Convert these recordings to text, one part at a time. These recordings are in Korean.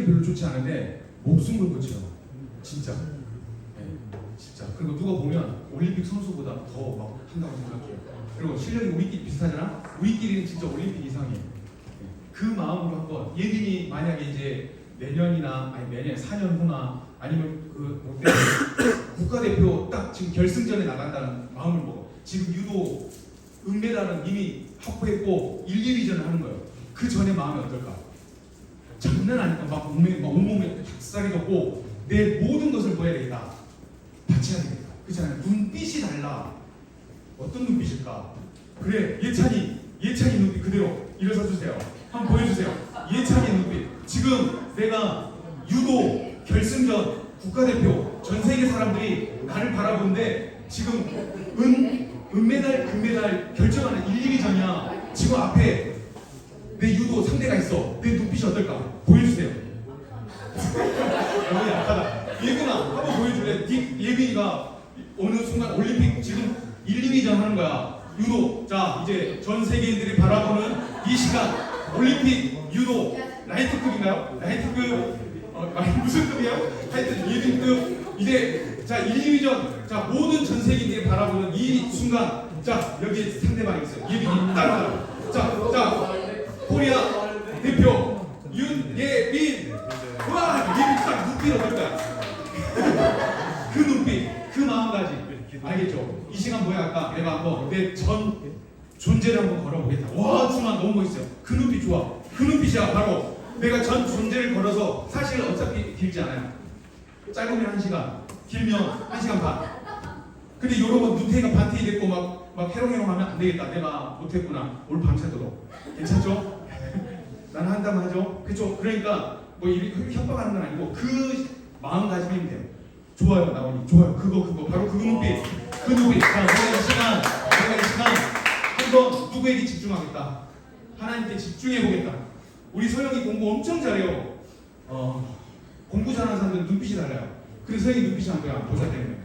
별로 좋지 않은데 목숨 걸고 쳐요. 진짜. 네, 진짜. 그리고 누가 보면 올림픽 선수보다 더 막 한다고 생각해요. 그리고 실력이 우리끼리 비슷하잖아. 우리끼리는 진짜 올림픽 이상이에요. 네, 그 마음으로 한번 예빈이 만약에 이제 내년이나 아니 내년 4년 후나 아니면 그 롯데 국가대표 딱 지금 결승전에 나간다는 마음을 먹어. 지금 유도 은메달은 이미 확보했고 1, 2위전을 하는 거예요. 그 전에 마음이 어떨까? 장난 아니까 막 온몸에 닭살이 돋고 내 모든 것을 뭐 해야 되겠다? 바쳐야 되겠다. 그렇잖아요. 눈빛이 달라. 어떤 눈빛일까? 그래, 예찬이 눈빛 그대로 일어서 주세요. 한번 보여주세요. 예찬이 눈빛. 지금 내가 유도 결승전 국가대표 전 세계 사람들이 나를 바라보는데 지금 은메달, 금메달 결정하는 1, 2위전이야. 지금 앞에 내 유도 상대가 있어. 내 눈빛이 어떨까? 보여주세요. 너무 약하다. 예빈아, 한번 보여줄래? 예빈이가 어느 순간 올림픽 지금 1, 2위전 하는 거야. 유도. 자, 이제 전 세계인들이 바라보는 이 시간 올림픽 유도 라이트급인가요? 라이트급 무슨 급이에요? 하여튼 예빈급. 이제 자 1, 2위전. 자 모든 전 세계인들이 바라보는 이 순간. 자 여기 상대방이 있어요. 예빈이 따라가라. 자 코리아 대표 윤예빈. 와 예빈 딱 눈빛 어떨까? 그 눈빛, 그 마음가짐. 알겠죠? 이 시간 뭐야? 아까 내가 한번 내 전 존재를 한번 걸어보겠다. 와 준아 너무 멋있어요. 그 눈빛 좋아. 그 눈빛이야. 바로 내가 전 존재를 걸어서 사실 어차피 길지 않아요. 짧으면 1시간, 길면 1시간 반. 근데 여러분 눈탱이가 반태이 됐고 막 해롱해롱하면 안 되겠다. 내가 못했구나. 오늘 밤새도록. 괜찮죠? 나는 한다면 하죠. 그렇죠? 그러니까 뭐 협박하는 건 아니고 그 마음가짐이면 돼요. 좋아요, 나오니. 좋아요. 그거 바로 그 눈빛. 그 눈빛. 자, 내가 이 시간 한번 누구에게 집중하겠다. 하나님께 집중해 보겠다. 우리 서영이 공부 엄청 잘해요. 공부 잘하는 사람들은 눈빛이 달라요. 그래서 서영이 눈빛이 안 보여. 보자 때문에.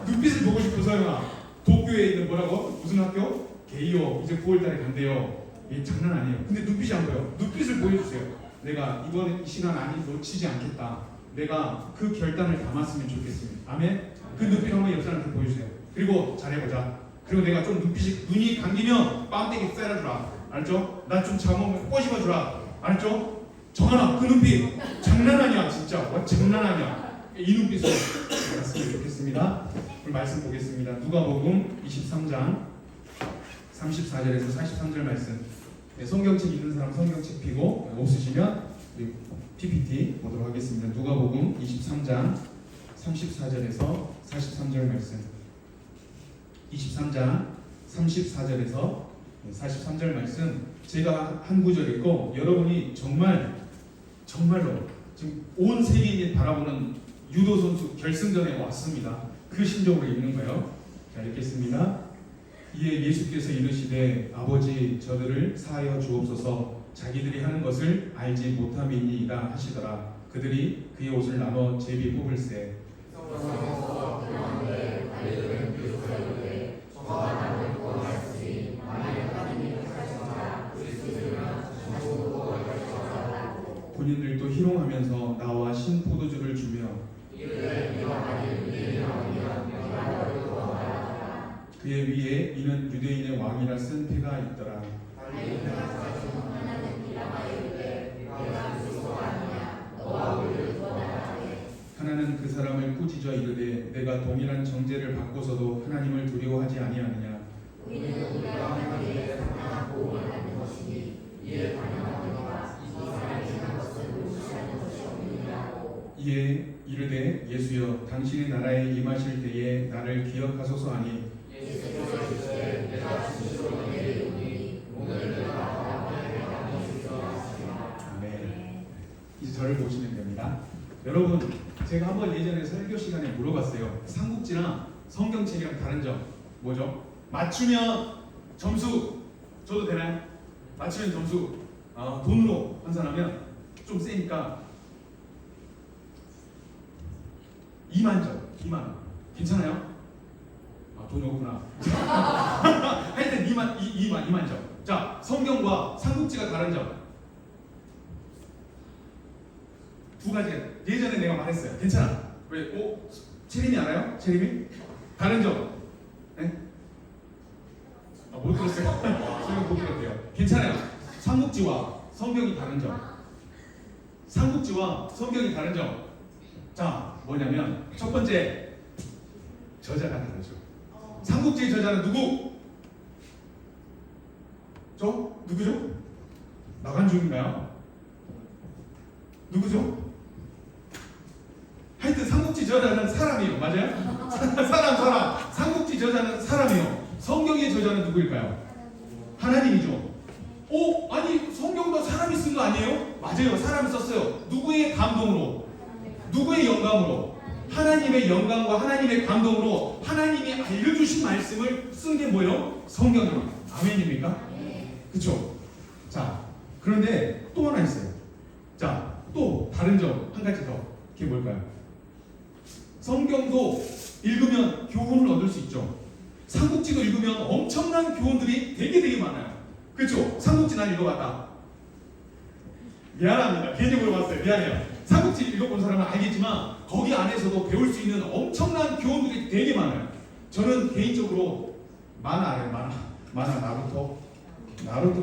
눈빛을 보고 싶어 서영아. 도쿄에 있는 뭐라고? 무슨 학교? 게이요. 이제 9월달에 간대요. 이게 장난 아니에요. 근데 눈빛이 안 보여. 눈빛을 보여주세요. 내가 이번 시간 안에 놓치지 않겠다. 내가 그 결단을 담았으면 좋겠습니다. 아멘. 그 눈빛 한번 옆 사람한테 보여주세요. 그리고 잘해보자. 그리고 내가 좀 눈이 감기면 빰떼기 때려주라. 알죠? 나 좀 잠오면 꼬집어주라. 알죠? 정하나 그 눈빛 장난 아니야 진짜. 장난 아니야. 이 눈빛으로 봤으면 좋겠습니다. 오늘 말씀 보겠습니다. 누가복음 23장 34절에서 43절 말씀. 네, 성경책 있는 사람 성경책 펴고 없으시면 PPT 보도록 하겠습니다. 누가복음 23장 34절에서 43절 말씀. 23장 34절에서 43절 말씀 제가 한 구절 읽고 여러분이 정말로 지금 온 세계인이 바라보는 유도 선수 결승전에 왔습니다. 그 심정으로 읽는 거예요. 자 읽겠습니다. 이에 예수께서 이르시되 아버지 저들을 사하여 주옵소서 자기들이 하는 것을 알지 못함이니이다 하시더라. 그들이 그의 옷을 나눠 제비 뽑을세. 본인들도 희롱하면서 나와 신포도주를 주며 그의 위에 이는 유대인의 왕이라 쓴 패가 있더라. 하나는 그 사람을 꾸짖어 이르되 내가 동일한 정죄를 받고서도 하나님을 두려워하지 아니하느냐. 이에 이르되 예수여 당신의 나라에 임하실 때에 나를 기억하소서 하니 아멘. 이제 저를 보시면 됩니다. 여러분 제가 한번 예전에 설교 시간에 물어봤어요. 삼국지랑 성경책이랑 다른 점 뭐죠? 맞추면 점수 줘도 되나요? 맞추면 점수 돈으로 환산하면 좀 세니까 2만 점, 2만 원. 괜찮아요? 돈이 없구나. 하여튼 2만 점. 자, 성경과 삼국지가 다른 점. 두 가지가 예전에 내가 말했어요. 괜찮아. 왜? 체림이 알아요? 체림이? 다른 점. 네? 못 들었어요? 설명 못 들었대요. 괜찮아요. 삼국지와 성경이 다른 점. 삼국지와 성경이 다른 점. 자, 뭐냐면 첫 번째 저자가 다르죠. 삼국지의 저자는 누구? 누구죠? 나간중인가요? 누구죠? 하여튼 삼국지 저자는 사람이에요. 맞아요? 사람. 삼국지 저자는 사람이에요. 성경의 저자는 누구일까요? 하나님이죠. 아니 성경도 사람이 쓴 거 아니에요? 맞아요. 사람이 썼어요. 누구의 감동으로? 누구의 영감으로? 하나님의 영감과 하나님의 감동으로 하나님이 알려주신 말씀을 쓴 게 뭐예요? 성경입니다. 아멘입니까? 그렇죠? 자, 그런데 또 하나 있어요. 자, 또 다른 점 한 가지 더. 그게 뭘까요? 성경도 읽으면 교훈을 얻을 수 있죠. 삼국지도 읽으면 엄청난 교훈들이 되게 많아요. 그렇죠? 삼국지 난 읽어봤다. 미안합니다. 괜히 물어봤어요. 미안해요. 삼국지 읽어본 사람은 알겠지만 거기 안에서도 배울 수 있는 엄청난 교훈들이 되게 많아요. 저는 개인적으로 만화 알아요. 만화 나루토.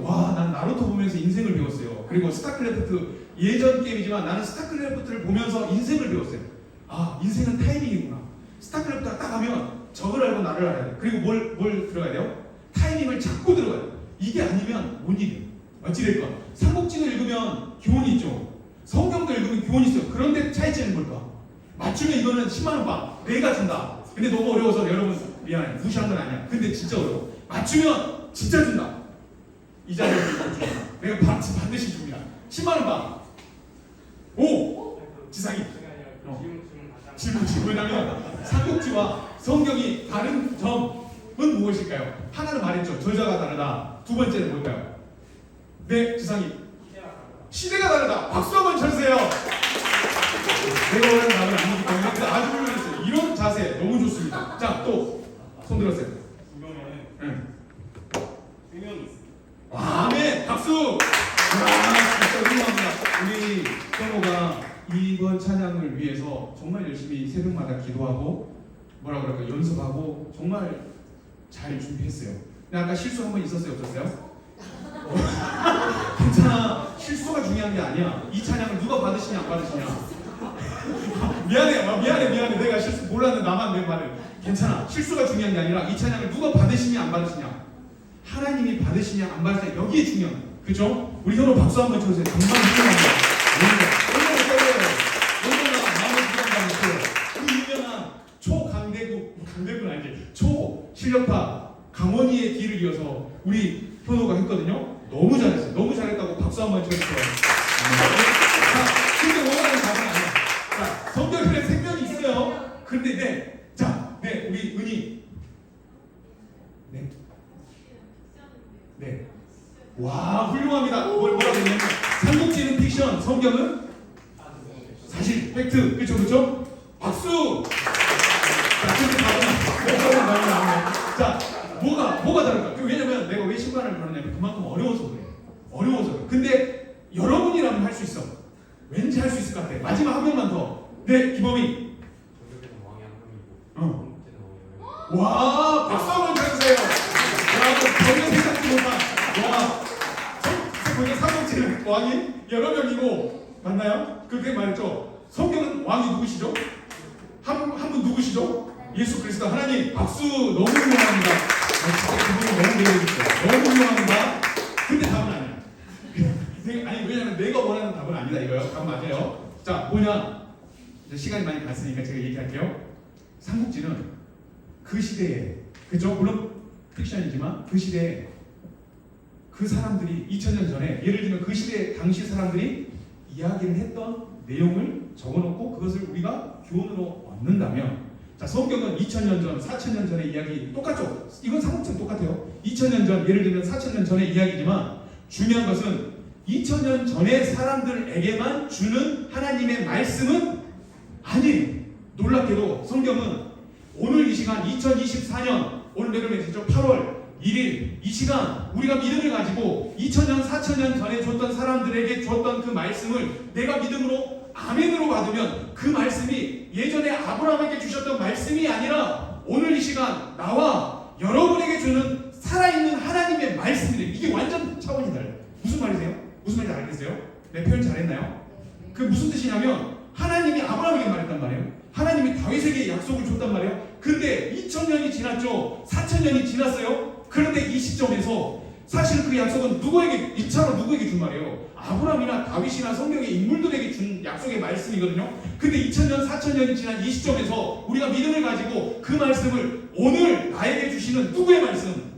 와, 난 나루토 보면서 인생을 배웠어요. 그리고 스타크래프트 예전 게임이지만 나는 스타크래프트를 보면서 인생을 배웠어요. 아, 인생은 타이밍이구나. 스타크래프트가 딱 하면 적을 알고 나를 알아야 돼. 그리고 뭘 들어가야 돼요? 타이밍을 잡고 들어가야 돼요. 이게 아니면 못 이겨요. 어찌됐건 삼국지도 읽으면 교훈이 있죠. 성경도 읽으면 교훈이 있어요. 그런데 차이점은 뭘까? 맞추면 이거는 10만원 봐. 내가 준다. 근데 너무 어려워서 여러분 미안해. 무시한 건 아니야. 근데 진짜 어려워. 맞추면 진짜 준다. 이 자리에 내가 반드시 줍니다. 10만원 봐. 지상이. 질문. 왜냐면 삼국지와 성경이 다른 점은 무엇일까요? 하나는 말했죠. 저자가 다르다. 두 번째는 뭘까요? 네, 지상이. 시대가 다르다. 박수 한번 쳐주세요. 내가 원하는 답은 아니기 때문에 근데 아주 훌륭했어요. 이런 자세 너무 좋습니다. 자, 또 손 들었어요. 구경에는 생명이 있어요. 아멘. 박수. 진짜 훌륭합니다. 우리 성호가 이번 찬양을 위해서 정말 열심히 새벽마다 기도하고 뭐라 그럴까 연습하고 정말 잘 준비했어요. 근데 아까 실수 한 번 있었어요, 없었어요? 괜찮아. 실수가 중요한 게 아니야. 이 찬양을 누가 받으시냐 안 받으시냐. 미안해. 내가 실수 몰랐는데 나만 내 말을. 괜찮아. 실수가 중요한 게 아니라 이 찬양을 누가 받으시냐 안 받으시냐. 하나님이 받으시냐 안 받으시냐 여기에 중요한. 그죠? 우리 서로 박수 한번 쳐주세요. 정말 훌륭합니다. 우리 유명한 강대군 알지? 초실력파 강원이의 뒤를 이어서 우리 현호가 했거든요. 너무 잘했어요. 너무 잘했다고 박수 한번 쳐주세요. 자, 근데 원하는 답은 아니야. 자, 성경에 생명이 있어요. 근데 우리 은희. 네. 와, 훌륭합니다. 뭐라고 했냐면 삼국지는 픽션, 성경은 사실, 팩트. 그렇죠? 박수. 자, 근데 자, 뭐가 다를까? 왜냐면 내가 왜 신발을 걸었냐면 그만큼 어려워서 그래. 근데 여러분이라면 할 수 있어. 왠지 할 수 있을 것 같아. 마지막 한 명만 더. 네, 기범이. 저녁에는 왕이 한 명이고 한국제는 왕이 와, 박수 한번 쳐주세요. 전혀 생각지 못한. 와, 전혀 삼국지는 왕이 여러 명이고 맞나요? 그렇게 말했죠. 성경은 왕이 누구시죠? 한 분 누구시죠? 예수 그리스도 하나님. 박수. 너무 훌륭합니다. 진짜 그분이 너무 매력있어요. 너무 훌륭합니다. 근데 답은 아니야. 아니 왜냐면 내가 원하는 답은 아니다 이거요. 답 맞아요. 자, 뭐냐? 이제 시간이 많이 갔으니까 제가 얘기할게요. 삼국지는 그 시대에, 그죠? 물론 픽션이지만 그 시대에 그 사람들이 2000년 전에, 예를 들면 그 시대 당시 사람들이 이야기를 했던 내용을 적어놓고 그것을 우리가 교훈으로 얻는다면, 자, 성경은 2000년 전, 4000년 전의 이야기 똑같죠? 이건 삼국지는 똑같아요. 2000년 전, 예를 들면 4000년 전의 이야기지만 중요한 것은 2000년 전의 사람들에게만 주는 하나님의 말씀은 아니에요. 놀랍게도 성경은 오늘 이 시간 2024년, 오늘 몇 월이죠? 8월 1일 이 시간 우리가 믿음을 가지고 2000년, 4000년 전에 줬던 사람들에게 줬던 그 말씀을 내가 믿음으로 아멘으로 받으면 그 말씀이 예전에 아브라함에게 주셨던 말씀이 아니라 오늘 이 시간 나와 여러분에게 주는 살아있는 하나님의 말씀이래요. 이게 완전 차원이 달라요. 무슨 말이세요? 무슨 말인지 알겠어요? 내 표현 잘했나요? 그 무슨 뜻이냐면 하나님이 아브라함에게 말했단 말이에요. 하나님이 다윗에게 약속을 줬단 말이에요. 근데 2000년이 지났죠. 4000년이 지났어요. 그런데 이 시점에서 사실 그 약속은 누구에게, 이차로 누구에게 준 말이에요? 아브라함이나 다윗이나 성경의 인물들에게 준 약속의 말씀이거든요. 근데 2000년, 4000년이 지난 이 시점에서 우리가 믿음을 가지고 그 말씀을 오늘 나에게 주시는 누구의 말씀?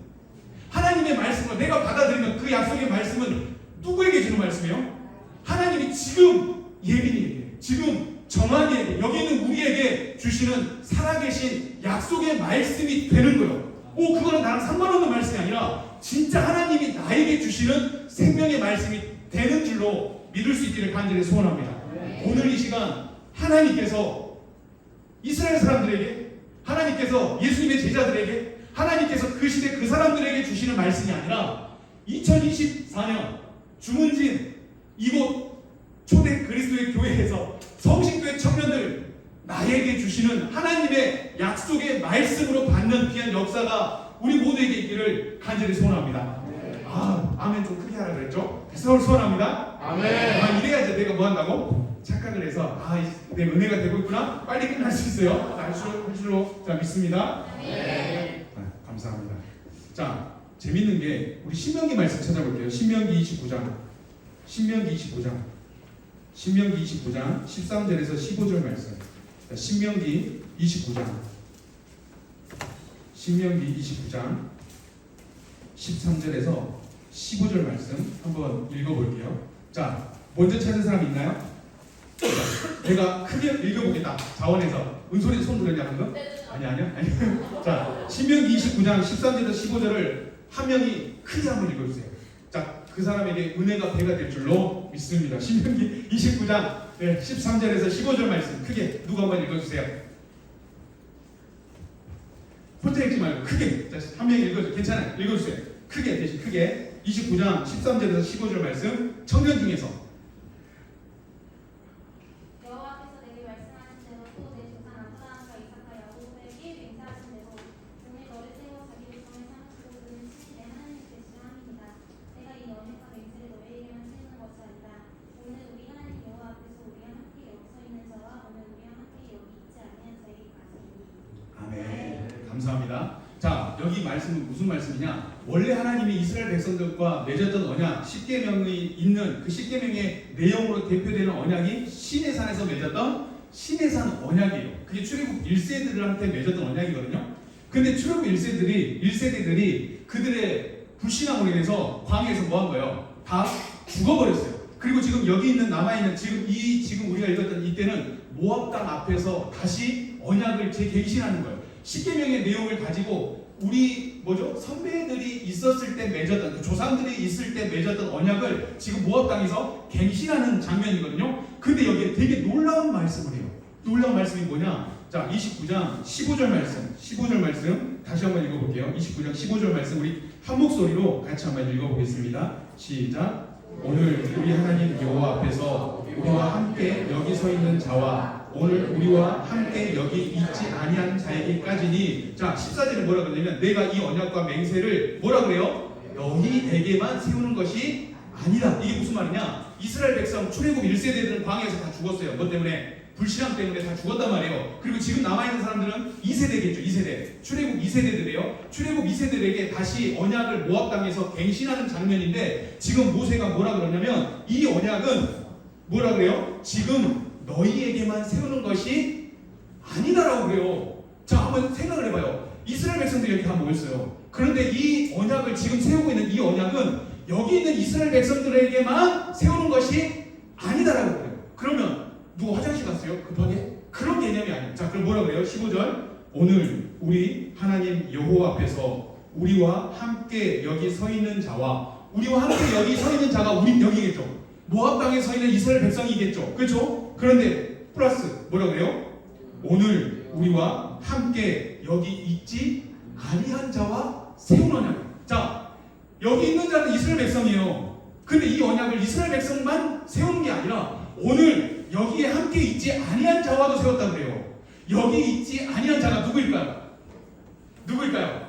하나님의 말씀을 내가 받아들이면 그 약속의 말씀은 누구에게 주는 말씀이에요? 하나님이 지금 예빈이에게, 지금 정한이에게, 여기 있는 우리에게 주시는 살아계신 약속의 말씀이 되는 거예요. 그거는 나랑 상관없는 말씀이 아니라 진짜 하나님이 나에게 주시는 생명의 말씀이 되는 줄로 믿을 수 있기를 간절히 소원합니다. 오늘 이 시간 하나님께서 이스라엘 사람들에게, 하나님께서 예수님의 제자들에게, 하나님께서 그 시대 그 사람들에게 주시는 말씀이 아니라 2024년 주문진 이곳 초대 그리스도의 교회에서 성신교회 청년들 나에게 주시는 하나님의 약속의 말씀으로 받는 귀한 역사가 우리 모두에게 있기를 간절히 소원합니다. 아멘 좀 크게 하라 그랬죠? 서울 소원합니다. 아멘. 이래야지 내가 뭐 한다고? 착각을 해서 내 은혜가 되고 있구나. 빨리 끝날 수 있어요. 할수록 자 믿습니다. 감사합니다. 자 재밌는 게 우리 신명기 말씀 찾아볼게요. 신명기 25장 13절에서 15절 말씀. 자, 신명기 29장 13절에서 15절 말씀 한번 읽어볼게요. 자, 먼저 찾은 사람 있나요? 내가 크게 읽어보겠다. 자원에서 은솔이 손 들었냐 방금? 아니요. 자, 신명기 29장 13절에서 15절을 한 명이 크게 한번 읽어주세요. 자, 그 사람에게 은혜가 배가 될 줄로 믿습니다. 신명기 29장 13절에서 15절 말씀 크게 누가 한번 읽어주세요. 혼자 읽지 말고 크게. 자, 한 명이 읽어주세요. 괜찮아요. 읽어주세요. 크게 대신 크게. 29장 13절에서 15절 말씀 청년 중에서 여호와께서 내게 말씀하신 대로 또 내 조상 아브라함과 이삭과 야곱에게 맹세하신 대로 오늘 너를 세워 자기 백성을 삼으시고 그는 친히 내 하나님이 되시라 함이니이다. 내가 이 언약과 맹세를 너희에게만 세우는 것이 아니다. 오늘 우리 하나님 여호와 앞에서 우리와 함께 여기 서 있는 자와 오늘 우리와 함께 여기 있지 아니한 자에게까지이니. 아멘. 감사합니다. 자, 여기 말씀은 무슨 말씀이냐? 원래 하나님이 이스라엘 백성들과 맺었던 언약, 십계명이 있는 그 십계명의 내용으로 대표되는 언약이 시내산에서 맺었던 시내산 언약이에요. 그게 출애굽 1세대들한테 맺었던 언약이거든요. 근데 출애굽 1세대들이 그들의 불신앙으로 인해서 광야에서 뭐 한 거예요? 다 죽어버렸어요. 그리고 지금 여기 있는 남아있는 지금 우리가 읽었던 이때는 모압 땅 앞에서 다시 언약을 재갱신하는 거예요. 십계명의 내용을 가지고 우리 선배들이 있었을 때 맺었던 조상들이 있을 때 맺었던 언약을 지금 모압 땅에서 갱신하는 장면이거든요. 근데 여기에 되게 놀라운 말씀을 해요. 놀라운 말씀이 뭐냐? 자, 29장 15절 말씀 다시 한번 읽어볼게요. 29장 15절 말씀 우리 한 목소리로 같이 한번 읽어보겠습니다. 시작. 오늘 우리 하나님 여호와 앞에서 우리와 함께 여기 서 있는 자와 오늘 우리와 함께 여기 있지 아니한 자에게까지니. 자, 14절에 뭐라 그러냐면 내가 이 언약과 맹세를 뭐라 그래요? 너희에게만 세우는 것이 아니다. 이게 무슨 말이냐? 이스라엘 백성 출애굽 1세대들은 광야에서 다 죽었어요. 뭐 때문에? 불신앙 때문에 다 죽었단 말이에요. 그리고 지금 남아있는 사람들은 2세대겠죠. 2세대. 출애굽 2세대들이에요. 출애굽 2세대들에게 다시 언약을 모압 땅에서 갱신하는 장면인데 지금 모세가 뭐라 그러냐면 이 언약은 뭐라 그래요? 지금 너희에게만 세우는 것이 아니다라고 그래요. 자, 한번 생각을 해봐요. 이스라엘 백성들이 여기 다 모였어요. 그런데 이 언약을 지금 세우고 있는 이 언약은 여기 있는 이스라엘 백성들에게만 세우는 것이 아니다라고 그래요. 그러면 누구 화장실 갔어요? 급하게? 그런 개념이 아니에요. 자, 그럼 뭐라 그래요? 15절. 오늘 우리 하나님 여호와 앞에서 우리와 함께 여기 서 있는 자와 우리와 함께 여기 서 있는 자가 우리 여기겠죠. 모압 땅에 서 있는 이스라엘 백성이겠죠. 그렇죠? 그런데 플러스 뭐라 그래요? 오늘 우리와 함께 여기 있지 아니한 자와 세운 언약. 자, 여기 있는 자는 이스라엘 백성이에요. 근데 이 언약을 이스라엘 백성만 세우는 게 아니라 오늘 여기에 함께 있지 아니한 자와도 세웠다 그래요. 여기 있지 아니한 자가 누구일까요? 누구일까요?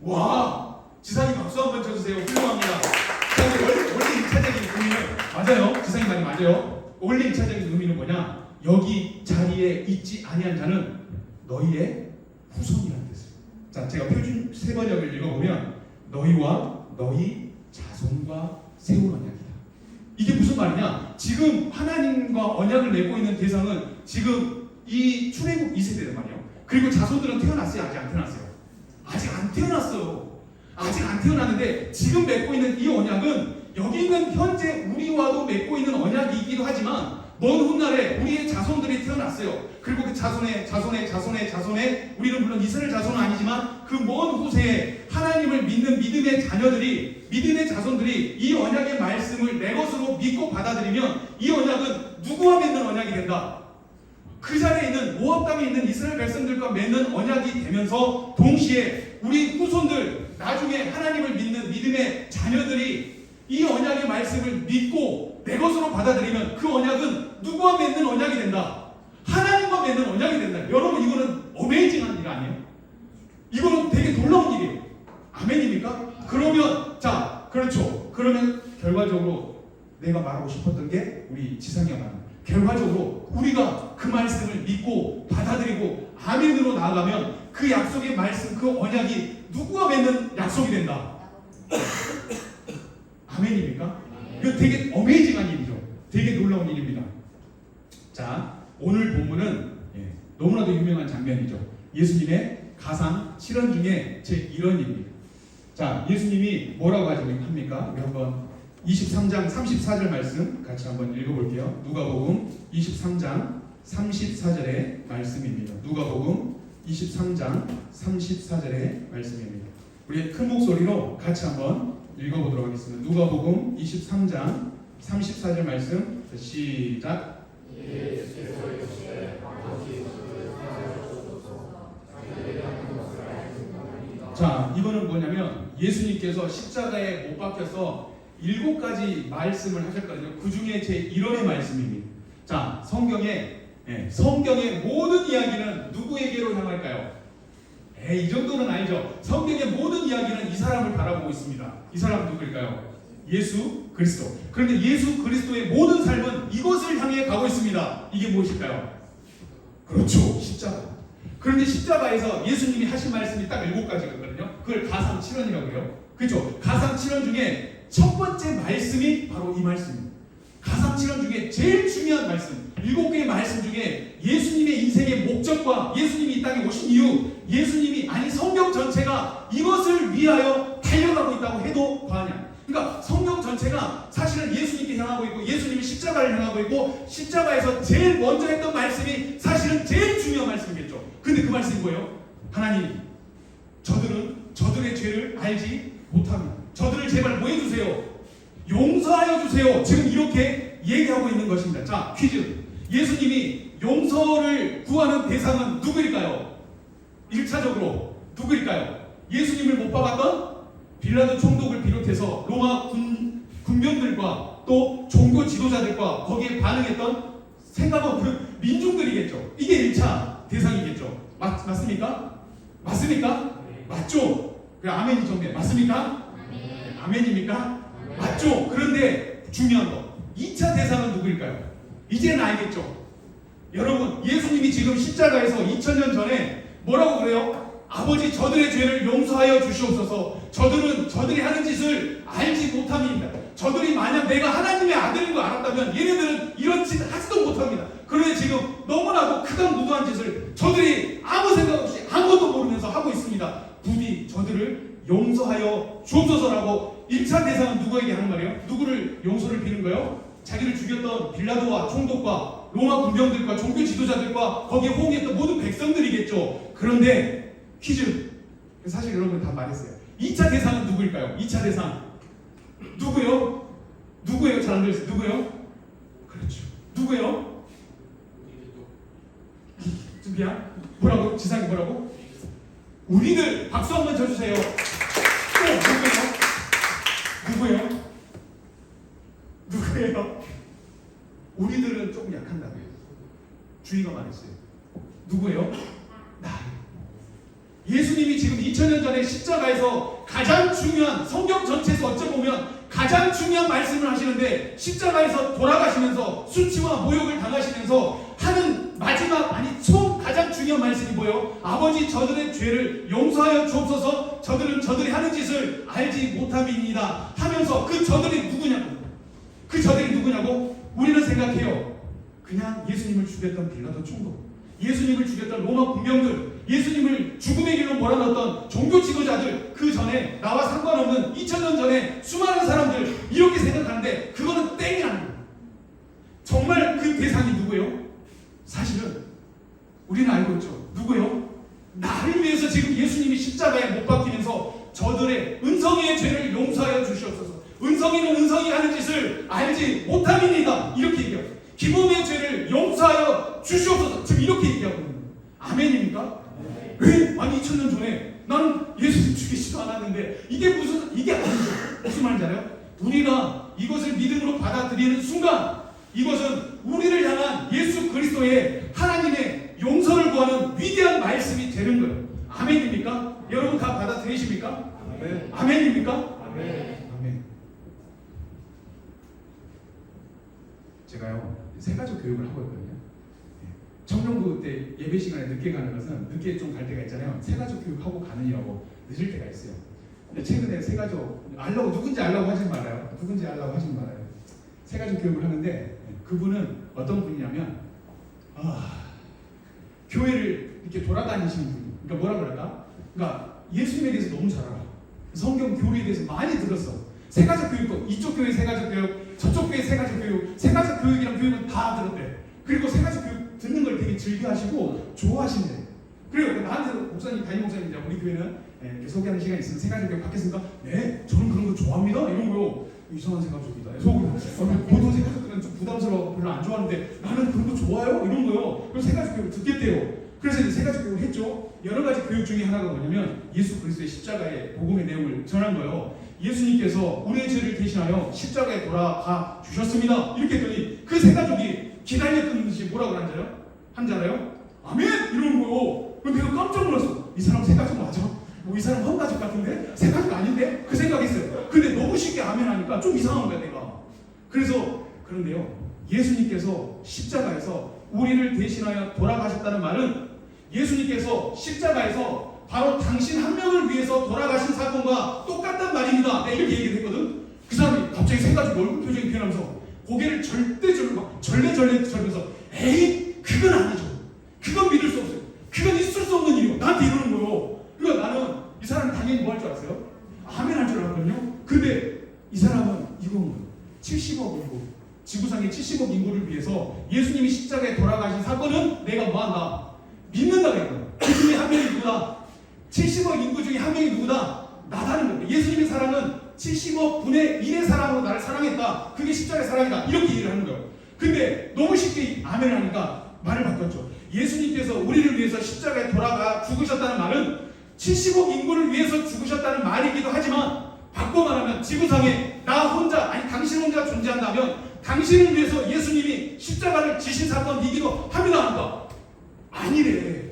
와, 지상이 박수 한번 쳐주세요. 훌륭합니다. 자, 원래 1차적인 의미는 맞아요. 지상이 말이 맞아요. 원래 1차적인 의미는 뭐냐? 여기 자리에 있지 아니한 자는 너희의 후손이라는 뜻이에요. 자, 제가 표준 세번역을 읽어보면 너희와 너희 자손과 세운 언약이다. 이게 무슨 말이냐? 지금 하나님과 언약을 맺고 있는 대상은 지금 이 출애굽 2세대란 말이에요. 그리고 자손들은 태어났어요? 아직 안 태어났어요? 아직 안 태어났어요. 아직 안 태어났는데 지금 맺고 있는 이 언약은 여기 있는 현재 우리와도 맺고 있는 언약이기도 하지만 먼 훗날에 우리의 자손들이 태어났어요. 그리고 그 자손의 우리는 물론 이스라엘 자손은 아니지만 그 먼 후세에 하나님을 믿는 믿음의 자녀들이, 믿음의 자손들이 이 언약의 말씀을 내 것으로 믿고 받아들이면 이 언약은 누구와 맺는 언약이 된다? 그 자리에 있는 모압 땅에 있는 이스라엘 백성들과 맺는 언약이 되면서 동시에 우리 후손들, 나중에 하나님을 믿는 믿음의 자녀들이 이 언약의 말씀을 믿고 내 것으로 받아들이면 그 언약은 누구와 맺는 언약이 된다? 하나님과 맺는 언약이 된다. 여러분, 이거는 어메이징한 일 아니에요? 이거는 되게 놀라운 일이에요. 아멘입니까? 그러면 자, 그렇죠. 그러면 결과적으로 내가 말하고 싶었던 게 우리 지상이가 말하는, 결과적으로 우리가 그 말씀을 믿고 받아들이고 아멘으로 나아가면 그 약속의 말씀, 그 언약이 누구와 맺는 약속이 된다. 아멘입니까? 이거 되게 어메이징한 일이죠. 되게 놀라운 일입니다. 자, 오늘 본문은 너무나도 유명한 장면이죠. 예수님의 가상 실현 중에 제 1원입니다. 자, 예수님이 뭐라고 합니까? 우리 한번 23장 34절 말씀 같이 한번 읽어볼게요. 누가복음 23장 34절의 말씀입니다. 누가복음 23장 34절의 말씀입니다. 우리 큰 목소리로 같이 한번 읽어보도록 하겠습니다. 누가복음 23장 34절 말씀 시작. 자, 이거는 뭐냐면 예수님께서 십자가에 못 박혀서 7가지 말씀을 하셨거든요. 그 중에 제 1원의 말씀입니다. 자, 성경의 모든 이야기는 누구에게로 향할까요? 이 정도는 아니죠. 성경의 모든 이야기는 이 사람을 바라보고 있습니다. 이 사람은 누구일까요? 예수 그리스도. 그런데 예수 그리스도의 모든 삶은 이것을 향해 가고 있습니다. 이게 무엇일까요? 그렇죠, 십자가. 그런데 십자가에서 예수님이 하신 말씀이 딱 7가지거든요. 그걸 가상 7원이라고 해요. 그렇죠? 가상 7원 중에 첫 번째 말씀이 바로 이 말씀입니다. 가상 7원 중에 제일 중요한 말씀, 7개의 말씀 중에 예수님의 인생의 목적과 예수님이 이 땅에 오신 이유, 예수님이, 아니 성경 전체가 이것을 위하여 달려가고 있다고 해도 과하냐? 그러니까 성경 전체가 사실은 예수님께 향하고 있고 예수님이 십자가를 향하고 있고 십자가에서 제일 먼저 했던 말씀이 사실은 제일 중요한 말씀이겠죠. 근데 그 말씀이 뭐예요? 하나님, 저들의 죄를 알지 못합니다. 저들을 제발 뭐 해주세요? 용서하여 주세요. 지금 이렇게 얘기하고 있는 것입니다. 자, 퀴즈. 예수님이 용서를 구하는 대상은 누구일까요? 1차적으로 누구일까요? 예수님을 못 박았던 빌라도 총독을 비롯해서 로마 군병들과 또 종교 지도자들과 거기에 반응했던 생각은 그 민중들이겠죠. 이게 1차 대상이겠죠. 맞습니까? 맞습니까? 네. 맞죠? 그 아멘이 정해. 맞습니까? 아멘. 아멘입니까? 맞죠? 그런데 중요한 거, 2차 대상은 누구일까요? 이제는 알겠죠? 여러분, 예수님이 지금 십자가에서 2000년 전에 뭐라고 그래요? 아버지, 저들의 죄를 용서하여 주시옵소서. 저들이 하는 짓을 알지 못함입니다. 저들이 만약 내가 하나님의 아들인 걸 알았다면 얘네들은 이런 짓 하지도 못합니다. 그런데 지금 너무나도 크다무도한 짓을 저들이 아무 생각 없이 아무것도 모르면서 하고 있습니다. 부디 저들을 용서하여 주옵소서라고 1차 대상은 누구에게 하는 말이에요? 누구를 용서를 비는 거예요? 자기를 죽였던 빌라도와 총독과 로마 군병들과 종교 지도자들과 거기에 호응했던 모든 백성들이겠죠. 그런데 퀴즈. 사실 여러분 다 말했어요. 2차 대상은 누구일까요? 2차 대상 누구요? 누구예요? 잘 안 들렸어요. 누구요? 그렇죠. 누구예요? 준비야? 뭐라고? 지상이 뭐라고? 우리들. 박수 한번 쳐주세요. 또 누구예요? 누구예요? 우리들은 조금 한다고요. 주의가 말했어요. 누구예요? 나예요. 예수님이 지금 2000년 전에 십자가에서 가장 중요한, 성경 전체에서 어찌 보면 가장 중요한 말씀을 하시는데, 십자가에서 돌아가시면서 수치와 모욕을 당하시면서 하는 마지막, 아니 처음 가장 중요한 말씀이 뭐예요? 아버지, 저들의 죄를 용서하여 주옵소서. 저들은 저들이 하는 짓을 알지 못함이니이다 하면서, 그 저들이 누구냐고, 그 저들이 누구냐고 우리는 생각해요. 그냥 예수님을 죽였던 빌라도 총독, 예수님을 죽였던 로마 군병들, 예수님을 죽음의 길로 몰아넣었던 종교 지도자들, 그 전에 나와 상관없는 2000년 전에 수많은 사람들, 이렇게 생각하는데 그거는 땡이라는 거예요. 정말 그 대상이 누구예요? 사실은 우리는 알고 있죠. 누구예요? 나를 위해서 지금 예수님이 십자가에 못 박히면서 저들의 은성이의 죄를 용서하여 주시옵소서. 은성이는 은성이 하는 짓을 알지 못함이니이다, 이렇게 얘기해요. 기범의 죄를 용서하여 주시옵소서. 지금 이렇게 얘기하고 있는 거예요. 아멘입니까? 네. 왜? 아니 2000년 전에 나는 예수님 죽이지도 않았는데, 이게 아니죠. 무슨 말인지 알아요? 우리가 이것을 믿음으로 받아들이는 순간, 이것은 우리를 향한 예수 그리스도의 하나님의 용서를 구하는 위대한 말씀이 되는 거예요. 아멘입니까? 여러분 다 받아들이십니까? 아멘. 아멘입니까? 아멘. 아멘. 제가요, 세가족 교육을 하고 있거든요. 청년부 때 예배 시간에 늦게 가는 것은, 늦게 좀 갈 때가 있잖아요. 세가족 교육하고 가느냐고 늦을 때가 있어요. 근데 최근에 세가족 알라고, 누군지 알라고 하지 말아요. 누군지 알라고 하지 말아요. 세가족 교육을 하는데, 그분은 어떤 분이냐면, 교회를 이렇게 돌아다니시는 분이, 그러니까 뭐라 그럴까? 그러니까 예수님에 대해서 너무 잘 알아. 성경 교리에 대해서 많이 들었어. 세가족 교육도, 이쪽 교회 세가족 교육, 저쪽 교회 세가족 교육, 세가족 교육이랑 교육은 다 들었대. 그리고 세가족 교육 듣는 걸 되게 즐겨하시고 좋아하신대. 그리고 나한테 목사님, 담임 목사님이자 우리 교회는 이렇게 소개하는 시간이 있으면 세가족 교육 받겠습니까? 네, 저는 그런 거 좋아합니다. 이런 거요. 이상한 세가족이다. 보통 세가족들은 좀 부담스러워, 별로 안 좋아하는데 나는 그런 거 좋아요. 이런 거요. 그래서 세가족 교육 듣겠대요. 그래서 이제 세가족 교육을 했죠. 여러 가지 교육 중에 하나가 뭐냐면, 예수 그리스도의 십자가의 복음의 내용을 전한 거예요. 예수님께서 우리의 죄를 대신하여 십자가에 돌아가 주셨습니다. 이렇게 했더니 그 세가족이 기다렸던 듯이 뭐라고 한지 알아요? 아멘! 이러는 거요. 근데 내가 깜짝 놀랐어. 이 사람 세가족 맞아? 이 사람 헌가족 같은데? 세가족 아닌데? 그 생각했어요. 근데 너무 쉽게 아멘 하니까 좀 이상한 거야, 내가. 그래서, 그런데요, 예수님께서 십자가에서 우리를 대신하여 돌아가셨다는 말은, 예수님께서 십자가에서 바로 당신 한 명을 위해서 돌아가신 사건과 똑같단 말입니다. 내가 이렇게 얘기했거든. 그 사람이 갑자기 세가족 얼굴 표정이 변하면서 고개를 절레절레 절면서, 에이, 그건 아니죠. 그건 믿을 수 없어요. 그건 있을 수 없는 일이요. 나한테 이러는 거예요. 그러니까 나는 이 사람이 당연히 뭐 할 줄 알았어요? 아멘 할 줄 알았거든요. 근데 이 사람은 이건 70억 인구, 지구상의 70억 인구를 위해서 예수님이 십자가에 돌아가신 사건은 내가 뭐 한다? 믿는다 그랬거든. 예수님이 한 명이 누구다? 70억 인구 중에 한 명이 누구다? 나다는 거예요. 예수님의 사랑은 70억 분의 1의 사랑으로 나를 사랑했다. 그게 십자가의 사랑이다. 이렇게 얘기를 하는 거예요. 근데 너무 쉽게 아멘을 하니까 말을 바꿨죠. 예수님께서 우리를 위해서 십자가에 돌아가 죽으셨다는 말은 70억 인구를 위해서 죽으셨다는 말이기도 하지만, 바꿔 말하면 지구상에 나 혼자, 아니 당신 혼자 존재한다면 당신을 위해서 예수님이 십자가를 지신 사건이기도 합니다. 하니까 아니래.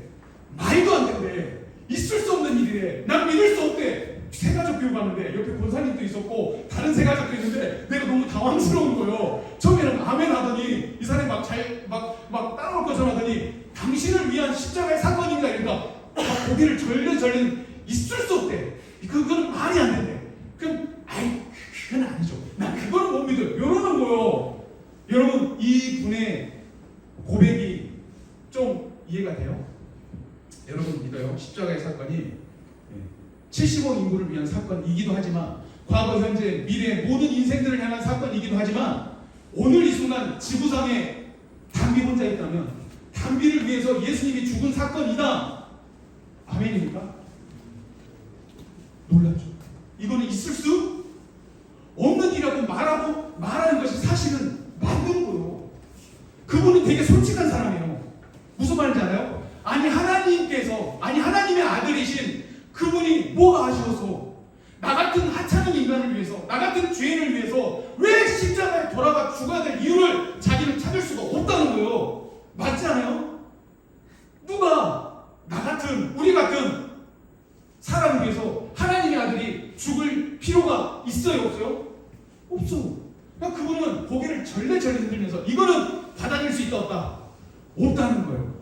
말도 안 된대. 있을 수 없는 일이래. 난 믿을 수 없대. 세가족 교육하는데 옆에 권사님도 있었고 다른 세가족도 있는데 내가 너무 당황스러운 거예요. 처음에는 아멘 하더니 이 사람이 막 따라올 것처럼 하더니 당신을 위한 십자가의 사건입니다. 그러니까 고개를 절레절레, 있을 수 없대. 그거는 말이 안 된대. 그럼 그건 아니죠. 난 그거는 못 믿어요. 이러는 거예요. 여러분, 이 분의 고백이 좀 이해가 돼요? 여러분 믿어요? 십자가의 사건이 70억 인구를 위한 사건이기도 하지만, 과거, 현재, 미래 모든 인생들을 향한 사건이기도 하지만, 오늘 이 순간 지구상에 단비 혼자 있다면 단비를 위해서 예수님이 죽은 사건이다. 아멘입니까? 놀랍죠. 이거는 있을 수 없는 일이라고 말하는 것이 사실은 맞는 거예요. 그분은 되게 솔직한 사람이에요. 무슨 말인지 알아요? 하나님의 아들이신 그분이 뭐가 아쉬워서 나 같은 하찮은 인간을 위해서, 나 같은 죄인을 위해서 왜 십자가에 돌아가 죽어야 될 이유를 자기는 찾아 찾을 수가 없다는 거예요. 맞지 않아요? 누가 나 같은 우리 같은 사람을 위해서 하나님의 아들이 죽을 필요가 있어요, 없어요? 없어. 그러니까 그분은 고개를 절레절레 흔들면서 이거는 받아들일 수 있다 없다? 없다는 거예요.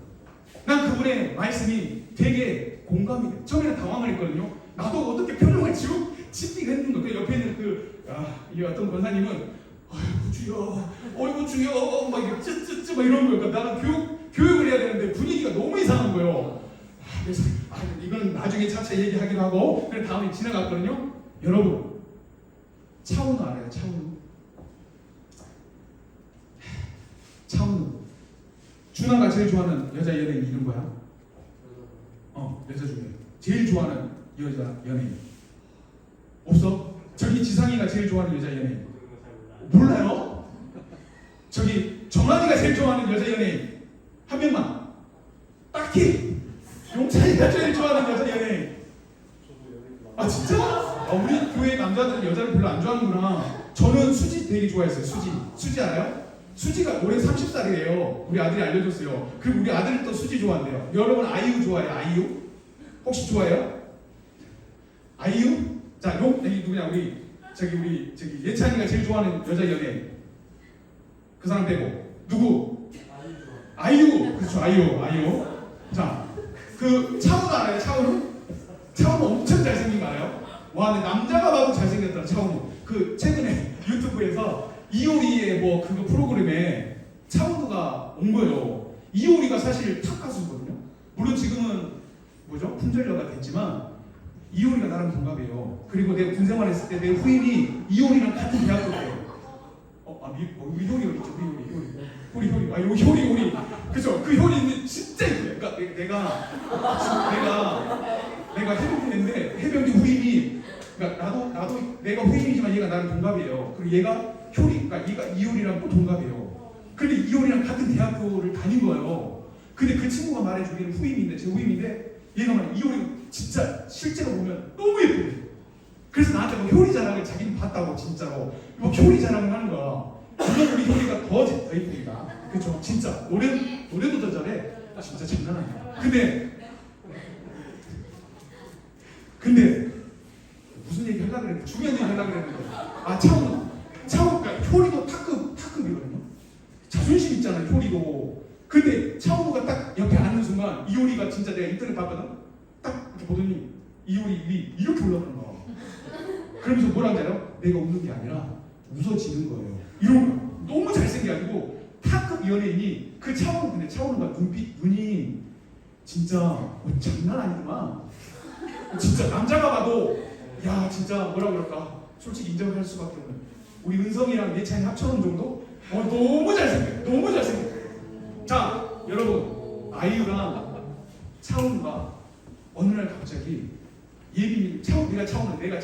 난 그분의 말씀이 되게 공감이 돼. 처음에는 당황을 했거든요. 나도 어떻게 표정을 지고 짓기가 했는 거예요. 그 옆에 있는 이 어떤 권사님은 아이고 주여, 어이구 주여, 막 이렇게 쯔쯔쯔 막 이런 거예요. 그러니까 나는 교육을 해야 되는데 분위기가 너무 이상한 거예요. 그래서 이거는 나중에 차차 얘기하기로 하고 그래서 다음에 지나갔거든요. 여러분, 차은우 알아요? 차은우? 차은우. 준하가 제일 좋아하는 여자 연예인 이름 뭐야? 여자 중에 제일 좋아하는 여자 연예인 없어? 저기 지상이가 제일 좋아하는 여자 연예인 몰라요? 저기 정한이가 제일 좋아하는 여자 연예인 한 명만. 딱히 용찬이가 제일 좋아하는 여자 연예인. 아 진짜? 우리 교회 남자들은 여자를 별로 안 좋아하는구나. 저는 수지 되게 좋아했어요. 수지 알아요? 수지가 올해 30살이에요. 우리 아들이 알려줬어요. 그리고 우리 아들이 또 수지 좋아한대요. 여러분 아이유 좋아해요? 아이유? 혹시 좋아해요? 아이유? 자, 누구냐 우리 예찬이가 제일 좋아하는 여자 연예인. 그 사람 빼고 누구? 아이유. 그렇죠, 아이유. 자, 그 차은우 알아요? 차은우 엄청 잘생긴 거 알아요? 와, 근데 남자가 봐도 잘생겼더라 차은우. 그 최근에 유튜브에서 이효리의 뭐 그거 프로그램에 차은우가 온 거예요. 이효리가 사실 탑 가수거든요. 물론 지금은 품절녀가 됐지만 이효리가 나랑 동갑이에요. 그리고 내가 군 생활했을 때 내 후임이 이효리랑 같은 대학교예요. 우리 효리 있죠? 효리. 효리. 그죠? 그 효리는 진짜 이쁘요. 그러니까 내가 해병대인데 해병대 후임이 그러니까 나도 내가 후임이지만 얘가 나랑 동갑이에요. 그리고 얘가 얘가 이효리랑 또 동갑이에요. 근데 이효리랑 같은 대학교를 다닌 거예요. 근데 그 친구가 말해주기는 제 후임인데 얘가 말해 이효리 진짜 실제로 보면 너무 예쁘대. 그래서 나한테 뭐 효리 자랑을 자기는 봤다고 진짜로 뭐 효리 자랑을 하는 거야. 물론 우리 효리가 더 예쁩니다. 그렇죠? 진짜 노래도 더 잘해. 진짜 장난 아니야. 근데 무슨 얘기 하려고 그랬는데 중요한 얘기 하려고 그랬는데 차은우 그러니까 효리도 탑급이거든요. 자존심 있잖아요, 효리도. 근데 차은우가 딱 옆에 앉는 순간 이효리가 진짜 내가 인터넷 봤거든. 딱 이렇게 보더니 이효리 입이 이렇게 올라가는 거야. 그러면서 뭐라 하잖아요? 내가 웃는 게 아니라 웃어지는 거예요. 이런 거. 너무 잘생겨가지고 탑급 연예인이 그 차은우. 근데 차은우가 눈이 진짜 장난 아니구만. 진짜 남자가 봐도 야 진짜 뭐라 그럴까 솔직히 인정할 수밖에 없는 우리 은성이랑 예찬이 합쳐놓은 정도? 너무 잘생겨. 자 여러분, 아이유랑 차은우가 어느 날 갑자기 예빈이 내가 차은우 예를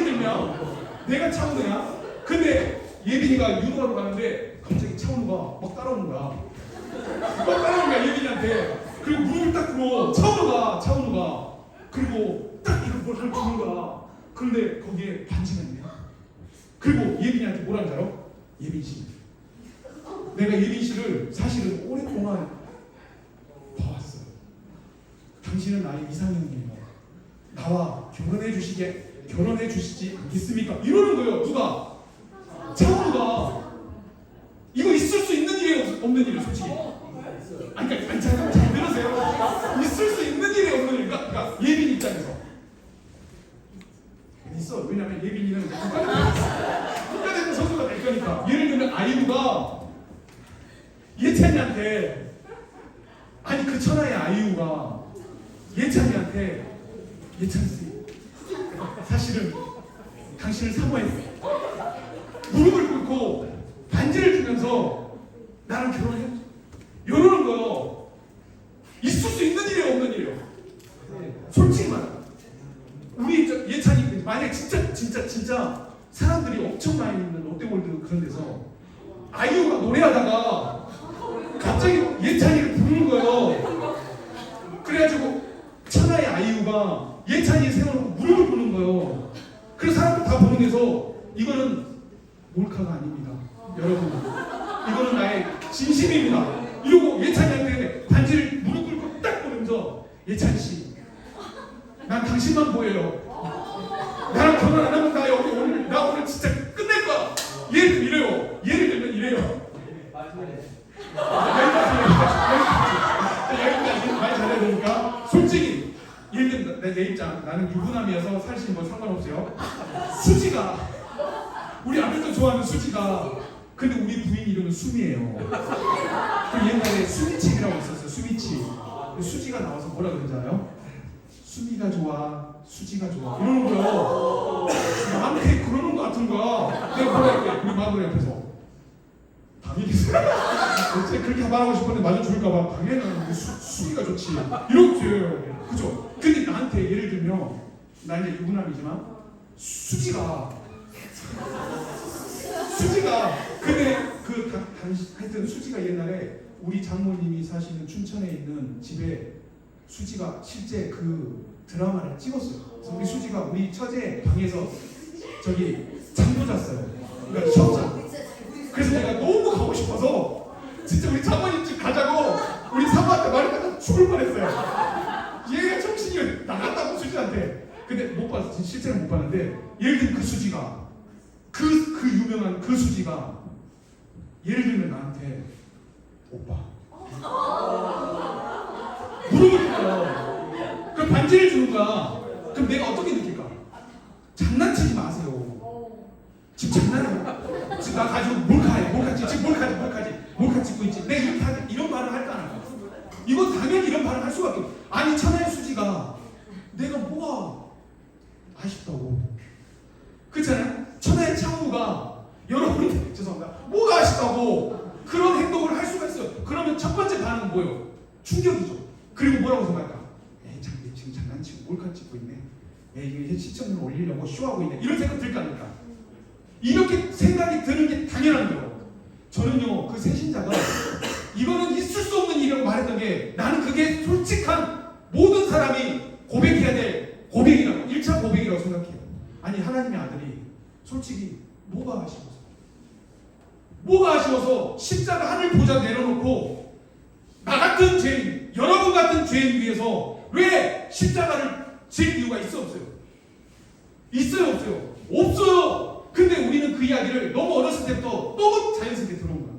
들면 내가 차은우야. 근데 예빈이가 유도하러 가는데 갑자기 차은우가 막 따라오는 거야. 예빈이한테. 그리고 무릎을 딱 꿇어. 차은우가. 그리고 딱 이걸 뭘 하려고 주는 거야. 그런데 거기에 반지가 있네. 그리고 예빈이한테 뭐라는 줄 알아? 예빈 씨. 내가 예빈 씨를 사실은 오랫동안 봐왔어요. 당신은 나의 이상형이에요. 나와 결혼해 주시지 않겠습니까? 이러는 거예요. 누가? 차은우가. 이거 있을 수 있는 일이에요, 없는 일이에요, 솔직히. 그러니까 잠깐만 잘 들으세요. 있을 수 있는 일이 없는 일. 그러니까 예빈 입장에서 있어. 왜냐면 예빈이는 국가대표 선수가 될 거니까. 예를 들면 아이유가 예찬이한테 그 천하의 아이유가 예찬이한테 예찬씨 사실은 당신을 사모했어요. 무릎을 꿇고 반지를 주면서 나랑 결혼해. 이러는 거요. 있을 수 있는 일이에요, 없는 일이에요? 솔직히 말해. 우리 예찬이 만약 진짜 사람들이 엄청 많이 있는 롯데월드 그런 데서 아이유가 노래하다가 갑자기 예찬이를 부르는 거예요. 그래가지고 천하의 아이유가 예찬이 세워놓고 무릎을 꿇는 거예요. 그래서 사람들 다 보는 데서 이거는 몰카가 아닙니다, 여러분. 진심입니다. 이러고 예찬이한테 반지를 무릎 꿇고 딱 보면서 예찬 씨, 난 당신만 보여요. 나랑 결혼 안 하면 나 여기 오늘 나 오늘 진짜 끝낼 거야. 예를 들면 이래요. 예를 들면 이래요. 여기까지 말 잘해야 되니까 솔직히 예를 들면 내 입장 나는 유부남이어서 사실 뭐 상관없어요. 수지가 우리 아들도 좋아하는 수지가 근데 우리 부인 이름은 수미예요. 그 옛날에 수미칩이라고 있었어요. 수미칩. 수지가 나와서 뭐라 그러는지 알아요? 수미가 좋아, 수지가 좋아 이러는 거예요. 나한테 그러는 거 같은 거야. 내가 뭐라 할게 우리 마누라 옆에서 당연히 어째 그렇게 말하고 싶었는데 마주줄까봐 당연히 수미가 좋지 이렇게 그죠? 근데 나한테 예를 들면 나 이제 유부남이지만 수지가 근데 하여튼 수지가 옛날에 우리 장모님이 사시는 춘천에 있는 집에 수지가 실제 그 드라마를 찍었어요. 그래서 우리 수지가 우리 처제 방에서 저기 잠도 잤어요. 그러니까 쉬었잖아. 그래서 내가 너무 가고 싶어서 진짜 우리 장모님 집 가자고 우리 사모한테 말했다가 죽을 뻔했어요. 얘가 정신이 나갔다고 수지한테. 근데 못 봤어. 실제로 못 봤는데 예를 들면 그 수지가 그 유명한 그 수지가 예를 들면 나한테 오빠 무릎을 꿇어요. 그럼 반지를 주는 거야. 그럼 내가 어떻게 느낄까? 장난치지 마세요. 지금 장난해. 지금 나 가지고 몰카해. 지금 몰카 찍고 있지. 내가 이렇게 하지 이런 말을 할까 안 할까? 이건 당연히 이런 말을 할 수밖에 없어. 아니 천하의 수지가 내가 뭐가 아쉽다고. 그렇잖아요. 천하의 창우가 여러분 죄송합니다. 뭐가 아쉽다고 그런 행동을 할 수가 있어요. 그러면 첫 번째 반응은 뭐예요? 충격이죠. 그리고 뭐라고 생각할까? 에이 지금 장난치고 몰카 찍고 있네. 에이 이게 시청률 올리려고 쇼하고 있네. 이런 생각 들까 안 들까? 이렇게 생각이 드는 게 당연한 거예요. 저는요 그 새신자가 이거는 있을 수 없는 일이라고 말했던 게 나는 그게 솔직한 모든 사람이 고백해야 될 고백이라고 1차 고백이라고 생각해요. 아니 하나님의 아들이 솔직히 뭐가 아쉬워서 십자가 하늘 보좌 내려놓고 나 같은 죄인 여러분 같은 죄인 위해서 왜 십자가를 질 이유가 있어 없어요? 있어요 없어요? 없어요. 근데 우리는 그 이야기를 너무 어렸을 때부터 너무 자연스럽게 들어온 거야.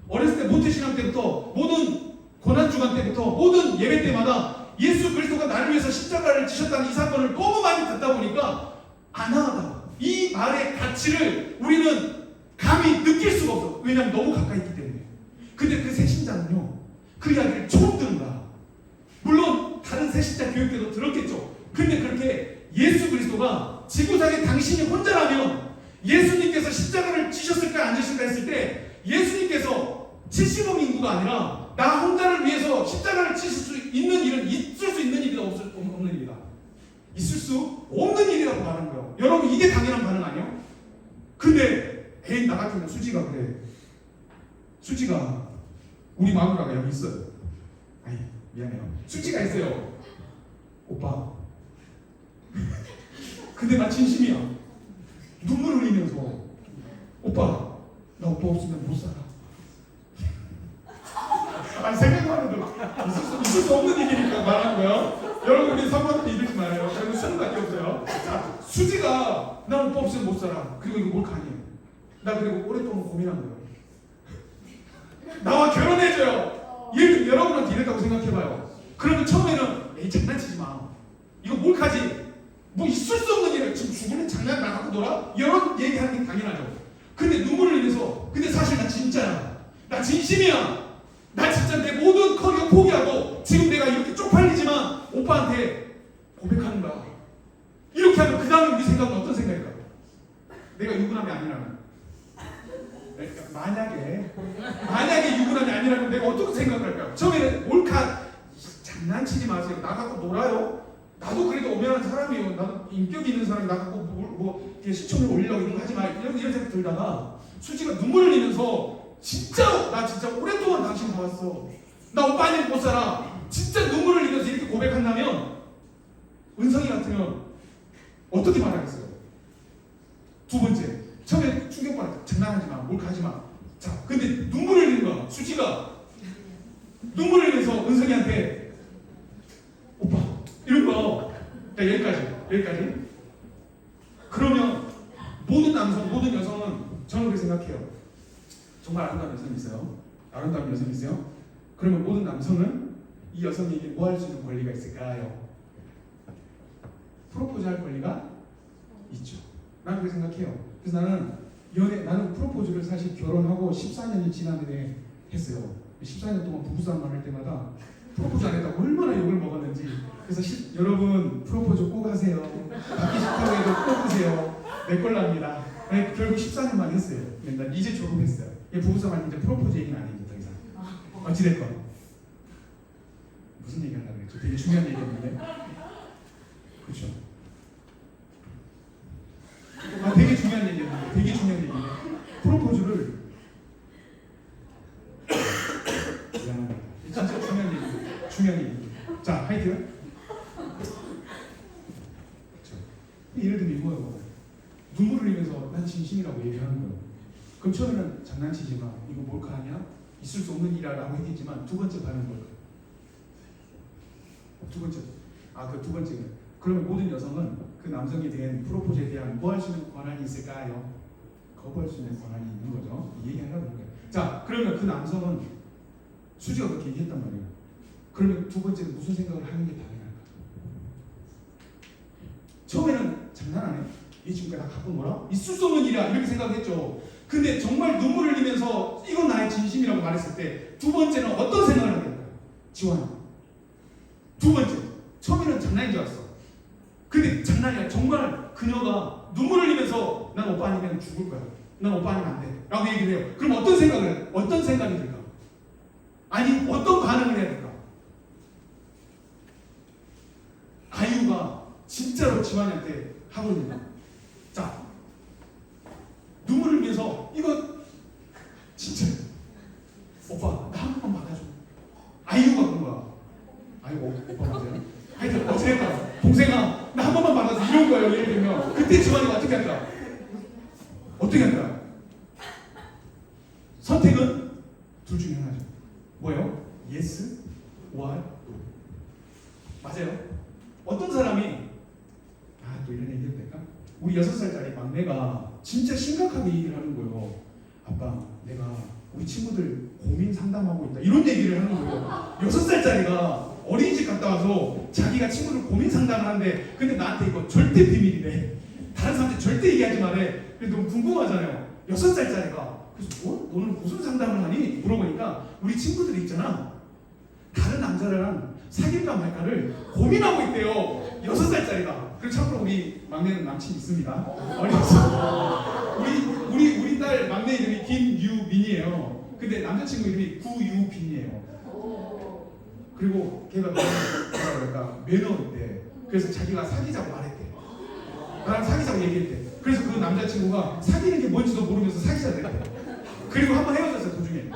어렸을 때 모태신앙 때부터 모든 고난주간 때부터 모든 예배 때마다 예수 그리스도가 나를 위해서 십자가를 지셨다는 이 사건을 너무 많이 듣다 보니까 안하다. 이 말의 가치를 우리는 감히 느낄 수가 없어. 왜냐하면 너무 가까이 있기 때문에. 근데 그 새신자는요 그 이야기를 처음 듣는 거야. 물론 다른 새신자 교육 때도 들었겠죠. 근데 그렇게 예수 그리스도가 지구상에 당신이 혼자라면 예수님께서 십자가를 지셨을까 안 지셨을까 했을 때 예수님께서 70억 인구가 아니라 나 혼자를 위해서 십자가를 지실 수 있는 일은 있을 수 있는 일이다 없는 일이다. 있을 수 없는 일이라고 말하는 거예요. 여러분 이게 당연한 반응 아니에요? 근데 에이 나 같으면 수지가 그래. 수지가 우리 마누라가 여기 있어요. 아이 미안해요. 수지가 있어요. 오빠 근데 나 진심이야. 눈물 흘리면서 오빠 나 오빠 없으면 못 살아. 아니 생각만 해도 있을 수 없는 일이니까 말하는 거예요. 여러분 우리 사모한테 이러지 말아요. 저는 쓰는 밖에 없어요. 자 수지가 나 오빠 없으면 못 살아. 그리고 이거 몰카 아니에요. 나 그리고 오랫동안 고민한 거예요. 나와 결혼해줘요. 여러분한테 이랬다고 생각해봐요. 그러면 처음에는 에이 장난치지 마. 이거 몰카지. 뭐 있을 수 없는 일이야. 지금 죽으면 장난 나 갖고 놀아? 이런 얘기하는 게 당연하죠. 근데 눈물을 흘려서 근데 사실 나 진짜야. 나 진심이야. 나 진짜 내 모든 커리어 포기하고 지금 내가 이렇게 쪽팔리지만 오빠한테 고백하는 거야. 이렇게 하면 그 다음에 우리 생각은 어떤 생각일까? 내가 유부남이 아니라면 만약에 유부남이 아니라면 내가 어떻게 생각을 할까요? 처음에는 몰카 장난치지 마세요. 나 갖고 놀아요. 나도 그래도 오면한 사람이에요. 나도 인격 있는 사람이 나 갖고 뭐 시청률 올리려고 이런 거 하지 마. 이런 생각 들다가 수지가 눈물 흘리면서 진짜 나 진짜 오랫동안 당신 봐왔어. 나 오빠 아니면 못 살아. 진짜 눈물 흘리면서 이렇게 고백한다면 은성이 같으면 어떻게 말하겠어요? 두 번째 처음에 충격받았죠. 장난하지 마. 몰카하지 마. 자, 근데 눈물을 흘리는 거야. 수지가 눈물을 흘리면서 은성이한테 오빠 이런 거. 자, 여기까지. 그러면 모든 남성, 모든 여성은 저는 그렇게 생각해요. 정말 아름다운 여성이 있어요. 아름다운 여성이 있어요. 그러면 모든 남성은 이 여성에게 뭐 할 수 있는 권리가 있을까요? 프로포즈 할 권리가 있죠. 나는 그렇게 생각해요. 그래서 나는 프로포즈를 사실 결혼하고 14년이 지난 후에 했어요. 14년 동안 부부싸움만 할 때마다 프로포즈 안 했다고 얼마나 욕을 먹었는지. 그래서 여러분 프로포즈 꼭 하세요. 받기 싫다고 해도 꼭 하세요. 내 걸랍니다. 결국 14년만 했어요. 난 이제 졸업했어요. 부부싸움 할 때 이제 프로포즈 얘기는 안 해요. 더 이상. 어찌됐건 무슨 얘기 하려고 그랬죠? 되게 중요한 얘기였는데. 그렇죠. 되게 중요한 얘기인데 프로포즈를 미안합니다. 진짜 중요한 얘기. 자, 하이트. 그렇죠. 예를 들면 이거예요. 눈물을 흘리면서 난 진심이라고 얘기하는 거예요. 그럼 처음에는 장난치지 마. 이거 몰카하냐? 있을 수 없는 일이라고 했겠지만 두 번째 반응은 뭘까요? 두 번째는 그러면 모든 여성은 그 남성에 대한 프로포즈에 대한 뭐 할 수 있는 권한이 있을까요? 거부할 수 있는 권한이 있는 거죠. 이 얘기하려고 그런 거예요. 자, 그러면 그 남성은 수지가 그렇게 얘기했단 말이에요. 그러면 두 번째는 무슨 생각을 하는 게 당연할까? 처음에는 장난 안 해. 얘 지금까지 나 갖고 놀아? 있을 수 없는 일이야. 이렇게 생각했죠. 근데 정말 눈물을 흘리면서 이건 나의 진심이라고 말했을 때 두 번째는 어떤 생각을 하게 될까요? 지원아. 두 번째. 처음에는 장난인 줄 알았어. 근데 장난이 아니라 정말 그녀가 눈물을 흘리면서 난 오빠 아니면 죽을 거야. 난 오빠 아니면 안 돼. 라고 얘기를 해요. 그럼 어떤 생각이 들까? 아니, 어떤 반응을 해야 될까? 아이유가 진짜로 지환이한테 하고 있는 거야. 자, 눈물을 흘리면서 이거 진짜 오빠 나 한 번만 받아줘. 아이유가 그런 거야. 아이고 오빠 맞아요? 하여튼 어쨌든 동생아 나 한 번만 받아줘 이런 거예요. 예를 들면 그때 지환이가 어떻게 할까? 선택은 둘 중에 하나죠. 뭐예요? Yes or No. 맞아요. 어떤 사람이 또 이런 얘기 해도 될까? 우리 6살짜리 막내가 진짜 심각하게 얘기를 하는 거예요. 아빠 내가 우리 친구들 고민 상담하고 있다 이런 얘기를 하는 거예요. 6살짜리가 어린이집 갔다 와서 자기가 친구들 고민 상담을 하는데 근데 나한테 이거 절대 비밀이래. 다른 사람한테 절대 얘기하지 말래. 근데 너무 궁금하잖아요. 6살짜리가 그래서 너는 무슨 상담을 하니? 물어보니까 우리 친구들이 있잖아. 다른 남자랑 사귈까 말까를 고민하고 있대요. 6살짜리가. 그리고 참고로 우리 막내는 남친이 있습니다. 어렸어. 우리 딸 막내 이름이 김유민이에요. 근데 남자친구 이름이 구유빈이에요. 그리고 걔가 매너인데 그래서 자기가 사귀자고 말했대. 나랑 사귀자고 얘기했대. 그래서 그 남자친구가 사귀는 게 뭔지도 모르면서 사귀자고 했대. 그리고 한번 헤어졌어요 도중에.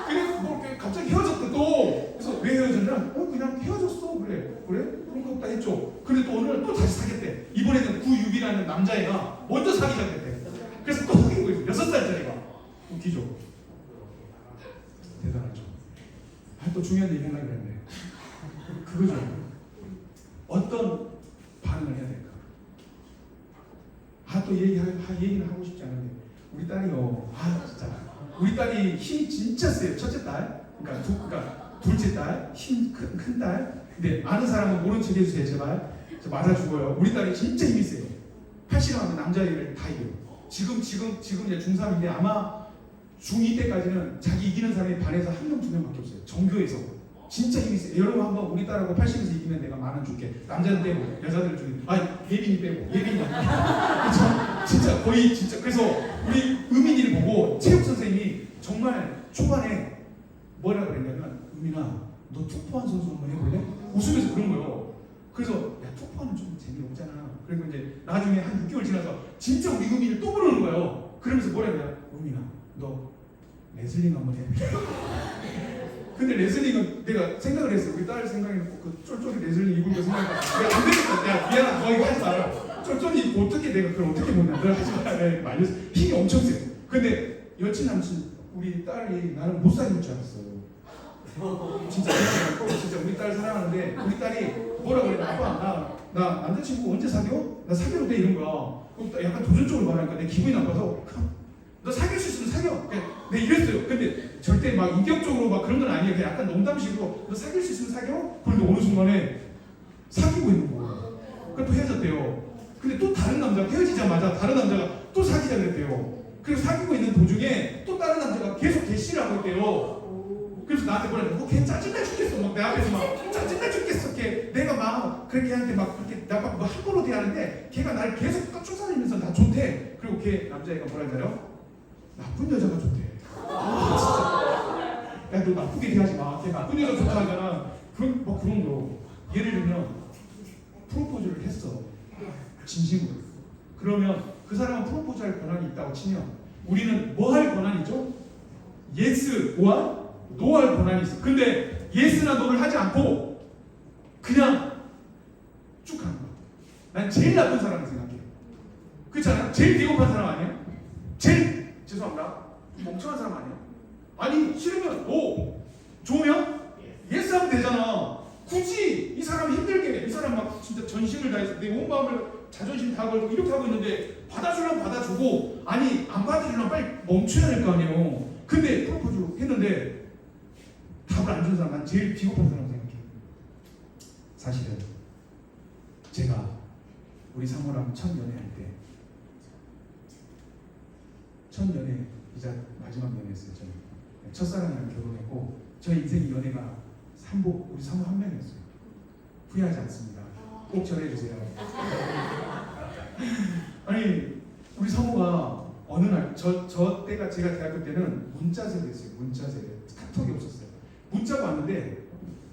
그래서 뭐 갑자기 헤어졌대 또. 그래서 왜 헤어졌냐? 그냥 헤어졌어. 그래 그런가 보다 했죠. 근데 또 오늘 또 다시 사귀었대. 이번에는 구유비라는 남자애가 먼저 사귀자고 했대. 그래서 또 사귀고 있어. 6살짜리가. 웃기죠? 대단하죠. 또 중요한 얘기 하려고 그랬는데 그거죠. 어떤 반응을 해야 될까? 또 얘기는 하고 싶지 않은데 우리 딸이요. 진짜 우리 딸이 힘이 진짜 세요. 첫째 딸, 그러니까 둘째 딸, 힘 큰 딸. 근데 아는 사람은 모른 척 해주세요 제발. 저 맞아 죽어요. 우리 딸이 진짜 힘이 세요. 80을 남자애를 다 이겨요. 지금 이제 중3인데 아마 중2 때까지는 자기 이기는 사람이 반에서 1명 2명밖에 없어요. 전교에서 진짜 힘이 세요. 여러분 한번 우리 딸하고 80에서 이기면 내가 10,000원 줄게. 남자들 빼고 여자들 중에 예빈이 빼고 예빈이 진짜 거의 진짜. 그래서 우리 의민이를 보고 체육 선생님이 정말 초반에 뭐라 그랬냐면 의민아 너 투포한 선수 한번 해볼래? 웃으면서 그런 거예요. 그래서 야 투포하는 좀 재미없잖아. 그리고 이제 나중에 한 6개월 지나서 진짜 우리 의민이를 또 부르는 거예요. 그러면서 뭐라 그래요? 의민아 너 레슬링 한번 해볼래? 근데 레슬링은 내가 생각을 했어요. 우리 딸 생각에는 그 쫄쫄이 레슬링 입은 거 생각해서 내가 안 되겠다. 야 미안하다. 너 이거 하지 마라. 쫄쫄이 입고 어떻게 내가 그걸 어떻게 못나? 너 하지 마라. 말렸어. 힘이 엄청 세요. 근데 여친 남친 우리 딸이 나는 못 사귈 줄 알았어요. 진짜 우리 딸 사랑하는데 우리 딸이 뭐라 그래? 아빠 나 남자친구 언제 사겨? 나 사귀어도 돼 이런 거야. 약간 도전적으로 말하니까 내 기분이 나빠서 너 사귈 수 있으면 사겨. 내 이랬어요. 근데 절대 막 인격적으로 막 그런 건 아니에요. 그냥 약간 농담식으로 너 사귈 수 있으면 사겨? 그런데 어느 순간에 사귀고 있는 거예요. 그래서 또 헤어졌대요. 근데 또 다른 남자가 헤어지자마자 다른 남자가 또 사귀자 그랬대요. 그리고 사귀고 있는 도중에 또 다른 남자가 계속 대시를 하고 있대요. 그래서 나한테 뭐라 걔 짜증나 죽겠어. 막 내 앞에서 막 짜증나 죽겠어. 걔 내가 막 그렇게 하는데 막 그렇게 나막 뭐 함부로 대하는데 걔가 나를 계속 쫓아다니면서 나 좋대. 그리고 걔 남자애가 뭐라 하잖아요? 나쁜 여자가 좋대. 진짜. 야 너 나쁘게 대하지 마. 걔 나쁜 여자 좋다 하잖아. 그런 거. 예를 들면 프로포즈를 했어. 진심으로. 그러면 그 사람은 프로포즈할 권한이 있다고 치면 우리는 뭐 할 권한이 있죠? 예스와 노 할 권한이 있어. 근데 예스나 노를 하지 않고 그냥 쭉 가는 거야. 난 제일 나쁜 사람을 생각해. 그렇잖아요? 제일 비겁한 사람 아니야? 제일 죄송합니다. 멍청한 사람 아니야? 아니 싫으면 노, 좋으면 예스 하면 되잖아. 굳이 이 사람 힘들게 이 사람 막 진짜 전심을 다해서 내 온 마음을 자존심 다 걸고 이렇게 하고 있는데 받아주려면 받아주고 아니 안 받아주려면 빨리 멈춰야 될 거 아니에요. 근데 프로포즈 했는데 답을 안 준 사람 난 제일 비겁한 사람 생각해. 사실은 제가 우리 사모랑 첫 연애할 때 첫 연애이자 마지막 연애였어요. 저는 첫사랑이랑 결혼했고 저희 인생 연애가 우리 사모 한 명이었어요. 후회하지 않습니다. 꼭 전해주세요. 아니 우리 사모가 어느 날 저 때가 제가 대학교 때는 문자 세대였어요. 문자 세대. 카톡이 없었어요. 문자가 왔는데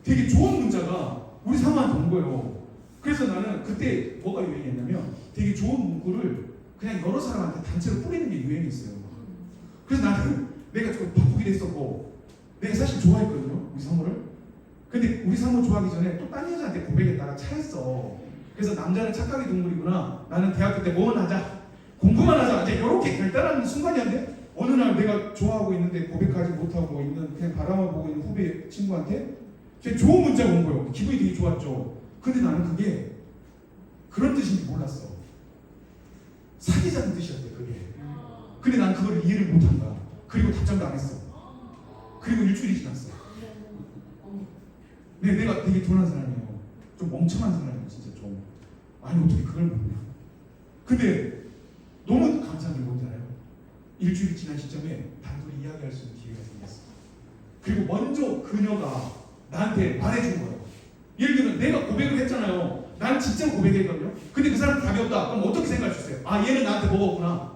되게 좋은 문자가 우리 사모한테 온 거예요. 그래서 나는 그때 뭐가 유행했냐면 되게 좋은 문구를 그냥 여러 사람한테 단체로 뿌리는 게 유행했어요. 그래서 나는 내가 좀 바쁘기도 했었고 내가 사실 좋아했거든요. 우리 사모를. 근데 우리 사모 좋아하기 전에 또 딴 여자한테 고백했다가 차였어. 그래서 남자는 착각의 동물이구나. 나는 대학교 때 뭐만 하자. 공부만 하자. 이제 이렇게 결단하는 순간이었는데 어느 날 내가 좋아하고 있는데 고백하지 못하고 있는 그냥 바라만 보고 있는 후배 친구한테 되게 좋은 문자가 온 거예요. 기분이 되게 좋았죠. 근데 나는 그게 그런 뜻인지 몰랐어. 사귀자는 뜻이었대 그게. 근데 난 그걸 이해를 못한 거야. 그리고 답장도 안 했어. 그리고 일주일이 지났어. 근데 내가 되게 둔한 사람이에요. 좀 멍청한 사람이에요. 진짜 좀. 아니 어떻게 그걸 모르냐. 근데 너무 감사한 게 뭔지 알아요? 일주일이 지난 시점에 단둘이 이야기할 수 있는 기회가 생겼어. 그리고 먼저 그녀가 나한테 말해준 거예요. 예를 들면 내가 고백을 했잖아요. 난 진짜 고백했거든요. 근데 그 사람 답이 없다. 그럼 어떻게 생각할 수 있어요? 아 얘는 나한테 뭐가 없구나.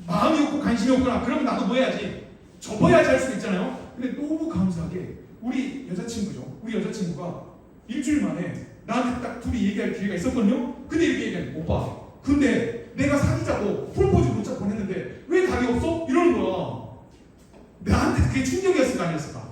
마음이 없고 관심이 없구나. 그러면 나도 뭐 해야지? 접어야지 할 수도 있잖아요. 근데 너무 감사하게 우리 여자친구죠. 우리 여자친구가 일주일 만에 나한테 딱 둘이 얘기할 기회가 있었거든요. 근데 이렇게 얘기해. 오빠 근데 내가 사귀자고 프로포즈 문자 보냈는데 왜 답이 없어? 이러는 거야. 나한테 그게 충격이었을까 아니었을까?